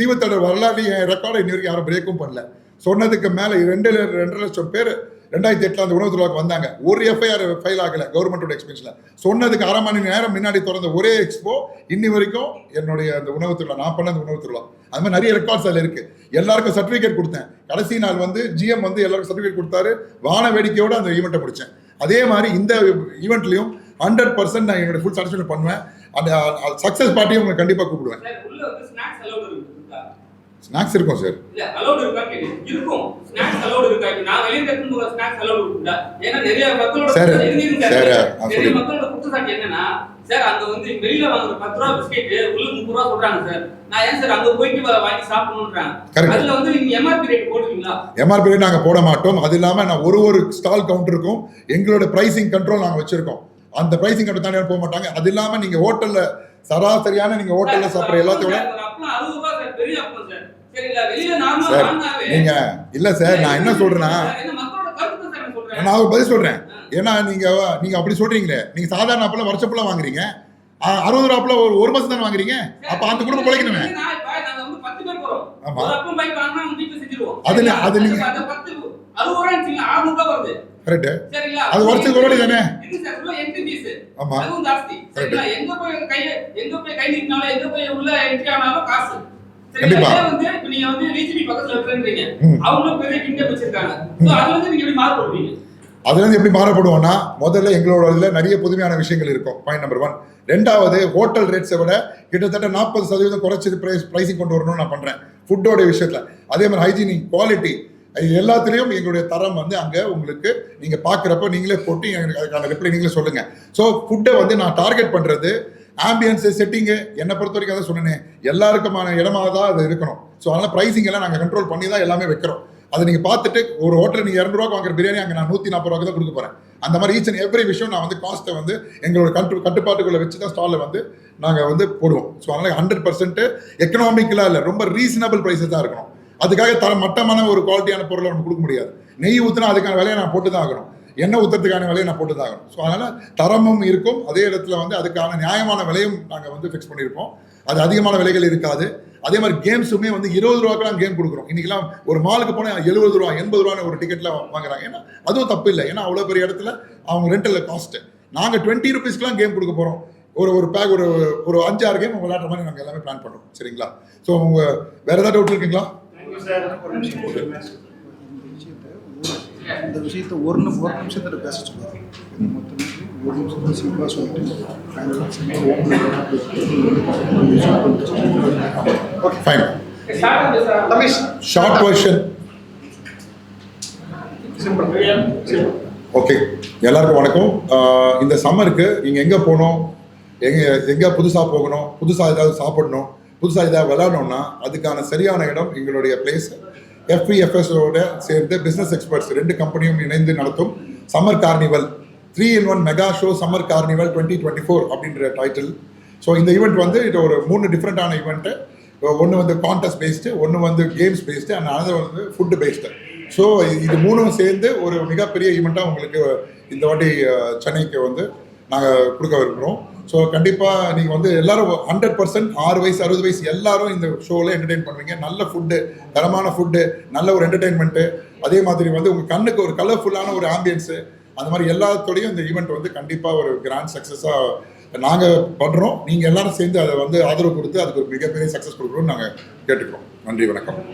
தீவுத்தொடர் வரலாறு என் ரெக்கார்டை இன்னி வரைக்கும் யாரும் பிரேக்கும் பண்ணல. சொன்னதுக்கு மேல 2.5 லட்சம் பேர் 2008 அந்த உணவு திருவிழாவுக்கு வந்தாங்க. ஒரு எஃப்ஐஆர் ஃபைல் ஆகல கவர்மெண்டோட எக்ஸ்பென்ஸ்ல. சொன்னதுக்கு 1/2 மணி நேரம் முன்னாடி திறந்த ஒரே எக்ஸ்போ இன்னி வரைக்கும் என்னுடைய அந்த உணவு திருவிழா, நான் பண்ண அந்த உணவு திருவிழா. அது மாதிரி நிறைய ரெக்கார்ட்ஸ் அதில் இருக்கு. எல்லாருக்கும் சர்டிஃபிகேட் கொடுத்தேன். கடைசி நாள் வந்து ஜிஎம் வந்து எல்லாருக்கும் சர்டிஃபிகேட் கொடுத்தாரு. வான வேடிக்கையோட அந்த ஈவெண்ட்டை முடிச்சேன். அதே மாதிரி இந்த ஈவெண்ட்லையும் 100% நான் என்னோட ஃபுல் சாட்டிஸ்ஃபேக்ஷன் பண்ணுவேன். அந்த சக்ஸஸ் பார்ட்டியும் உங்களுக்கு கண்டிப்பாக கூப்பிடுவேன். ஸ்நாக்ஸ் இருக்கும் சார்.
இல்ல அலௌட் இருக்கா கேக்குறேன். இருக்கும். ஸ்நாக்ஸ் அலௌட் இருக்கா? நான் வெளிய கட்டும்போது ஸ்நாக்ஸ் அலௌட் இருக்குடா. ஏன்னா நிறைய மக்களோட நிறைய மக்களோட குற்றச்சாட்டு என்னன்னா, சார் அங்க வந்து வெளியில வாங்குற 10 ரூபாய் பிஸ்கெட் உள்ள 30 ரூபாய் சொல்றாங்க சார். நான் ஏன் சார் அங்க போயிட்டு வாங்கி சாப்பிடணும்ன்றாங்க. அதுல வந்து நீங்க எம்ஆர்பி ரேட் போடுவீங்களா? எம்ஆர்பி
ரேட் நாங்க போட மாட்டோம். அது இல்லாம நான் ஒரு ஸ்டால் கவுண்டருக்கும் எங்களோட பிரைசிங் கண்ட்ரோல் நாங்க வச்சிருக்கோம். அந்த பிரைசிங் கண்ட்ரோல் தானே போக மாட்டாங்க. அது இல்லாம நீங்க ஹோட்டல்ல சராசரியான நீங்க ஹோட்டல்ல சாப்பிடுற எல்லாத்தையும்
அப்பலாம் 60 ரூபாய் சார், பெரிய அப்பம் சார். சரிங்களா? வெளியில நார்மலா வாங்குனாவே
நீங்க இல்ல சார், நான் என்ன சொல்றேன்னா,
மக்களோட கருத்து சார் சொல்றேன்.
நான் பதில் சொல்றேன். ஏன்னா நீங்க அப்படி சொல்றீங்களே, நீங்க சாதாரண அப்பளம் வருஷப்பெல்லாம் வாங்குறீங்க, 60 ரூபா அப்பளம் ஒரு மாசம் தானே வாங்குறீங்க. அப்ப அந்த குடும்பம் பிழைக்கணுமே.
நாங்க வந்து 10 பேர் போறோம்.
ஆமா,
ஒரு அப்பளம் பைக் வாங்குனா நம்ம வீட்ல செஞ்சிருவோம்.
அது நீங்க
10 60 ரூபாய் நீங்க 600 ரூபாய் வருது.
கரெக்ட்.
சரிங்களா?
அது வருஷத்துக்கு ஒரு வாட்டி தானே.
இது சார் ஃபுல்லா என்ட்ரி ஃபீஸ்.
ஆமா,
அதுவும் ஜாஸ்தி. சரிங்களா? எங்க போய் கை நீட்டினாலும் எங்க போய் உள்ள என்ட்ரி ஆனாலும் காசு.
கண்டிப்பா.
வந்து இப்ப நீங்க வந்து விஜிபி பக்கத்துல இருக்கறீங்க. அவங்களும் பெரிய கிங்டம் வச்சிருக்காங்க. சோ அதுல வந்து நீங்க எப்படி மாறப்படுவீங்க?
அதுல இருந்து எப்படி மாறப்படுவோம்னா, முதல்ல எங்களோட இதுல நிறைய புதுமையான விஷயங்கள் இருக்கும். Point number 1. ரெண்டாவது, ஹோட்டல் ரேட்ஸை விட கிட்டத்தட்ட 40% குறைச்சி பிரைசிங் கொண்டு வரணும்னு நான் பண்றேன் ஃபுட்டோட விஷயத்துல. அதே மாதிரி ஹைஜீனிக், குவாலிட்டி, எல்லாத்துலயும் எங்களுடைய தரம் வந்து அங்க உங்களுக்கு நீங்க பாக்குறப்ப நீங்களே போட்டு எனக்கு அதுக்கான ரிப்ளை நீங்களே சொல்லுங்க. ஸோ ஃபுட்டை வந்து நான் டார்கெட் பண்றது ஆம்பியன்ஸு, செட்டிங்கு, என்னை பொறுத்த வரைக்கும் அதை சொன்னேன், எல்லாருக்குமான இடமா தான் அது இருக்கணும். ஸோ அதனால பிரைசிங் எல்லாம் நாங்கள் கண்ட்ரோல் பண்ணி தான் எல்லாமே வைக்கிறோம். அதை நீங்கள் பார்த்துட்டு ஒரு ஹோட்டலில் நீங்கள் 200 ரூபா வாங்குற பிரியாணி அங்கே நான் 140 ரூபாய்க்கு தான் கொடுக்க போகிறேன். அந்த மாதிரி ஈச் அண்ட் எவ்ரி விஷயம் நான் வந்து காஸ்ட்டை வந்து எங்களோட கட்டுப்பாட்டுக்குள்ளே வச்சு தான் ஸ்டாலில் வந்து நாங்கள் வந்து போடுவோம். ஸோ அதனால் 100% எக்கனாமிக்கலாக இல்லை, ரொம்ப ரீசனபிள் ப்ரைஸஸ் தான் இருக்கணும். அதுக்காக மட்டமான ஒரு குவாலிட்டியான பொருளை நம்ம கொடுக்க முடியாது. நெய் ஊற்றினா அதுக்கான விலையை நான் போட்டு தான் ஆகணும், எண்ணெய் ஊற்றுறதுக்கான விலையை நான் போட்டு தான் ஆகணும். ஸோ அதனால் தரமும் இருக்கும், அதே இடத்துல வந்து அதுக்கான நியாயமான விலையும் நாங்கள் வந்து ஃபிக்ஸ் பண்ணியிருப்போம். அது அதிகமான விலைகள் இருக்காது. அதே மாதிரி கேம்ஸுமே வந்து 20 ரூபாய்க்குலாம் கேம் கொடுக்குறோம். இன்னைக்கெல்லாம் ஒரு மாலுக்கு போனால் 70 ரூபா 80 ரூபான்னு ஒரு டிக்கெட்ல வாங்குறாங்க. ஏன்னா அதுவும் தப்பு இல்லை, ஏன்னா அவ்வளோ பெரிய இடத்துல அவங்க ரெண்டல் காஸ்ட்டு. நாங்கள் 20 ருபீஸ்க்குலாம் கேம் கொடுக்க போகிறோம். ஒரு பேக் ஒரு 5-6 கேம் விளையாடுற மாதிரி நாங்கள் எல்லாமே பிளான் பண்ணுறோம். சரிங்களா? ஸோ உங்கள் வேறு ஏதாவது டவுட் இருக்குங்களா?
இந்த விஷயத்தை ஒரு நிமிஷத்துல பேச சொல்லுவாங்க. ஒரு நிமிஷத்துல சிம்பிளா சொல்லிட்டு
ஃபைன். Short version. ஓகே, எல்லாருக்கும் வணக்கம். இந்த சம்மருக்கு நீங்கள் எங்கே போகணும், எங்கே புதுசாக போகணும், புதுசாக ஏதாவது சாப்பிடணும், புதுசாக ஏதாவது விளையாடணும்னா அதுக்கான சரியான இடம் எங்களுடைய பிளேஸ். FEFSஓட சேர்ந்து பிஸ்னஸ் எக்ஸ்பர்ட்ஸ் 2 கம்பெனியும் இணைந்து நடத்தும் summer carnival 3-in-1 mega show summer carnival 2024 அப்படின்ற டைட்டில். ஸோ இந்த ஈவெண்ட் வந்து இது ஒரு 3 டிஃப்ரெண்ட்டான ஈவெண்ட்டு. ஒன்று வந்து கான்டெஸ்ட் பேஸ்டு, ஒன்று வந்து கேம்ஸ் பேஸ்டு, அண்ட் அது வந்து ஃபுட்டு பேஸ்டு. ஸோ இது 3ம் சேர்ந்து ஒரு மிகப்பெரிய ஈவெண்ட்டாக உங்களுக்கு இந்த வாட்டி சென்னைக்கு வந்து நாங்கள் கொடுக்க விரும்புகிறோம். ஸோ கண்டிப்பாக நீங்கள் வந்து எல்லாரும் 100% 6 வயசு 60 வயசு எல்லாரும் இந்த ஷோவில் என்டர்டெயின் பண்ணுவீங்க. நல்ல ஃபுட்டு, தரமான ஃபுட்டு, நல்ல ஒரு என்டர்டெயின்மெண்ட்டு, அதே மாதிரி வந்து உங்கள் கண்ணுக்கு ஒரு கலர்ஃபுல்லான ஒரு ஆம்பியன்ஸு, அந்த மாதிரி எல்லாத்தோடையும் இந்த ஈவெண்ட் வந்து கண்டிப்பாக ஒரு கிராண்ட் சக்ஸஸாக நாங்கள் பண்ணுறோம். நீங்கள் எல்லாரும் சேர்ந்து அதை வந்து ஆதரவு கொடுத்து அதுக்கு ஒரு மிகப்பெரிய சக்ஸஸ் கொடுக்குறோம்னு நாங்கள் கேட்டுக்கிறோம். நன்றி, வணக்கம்.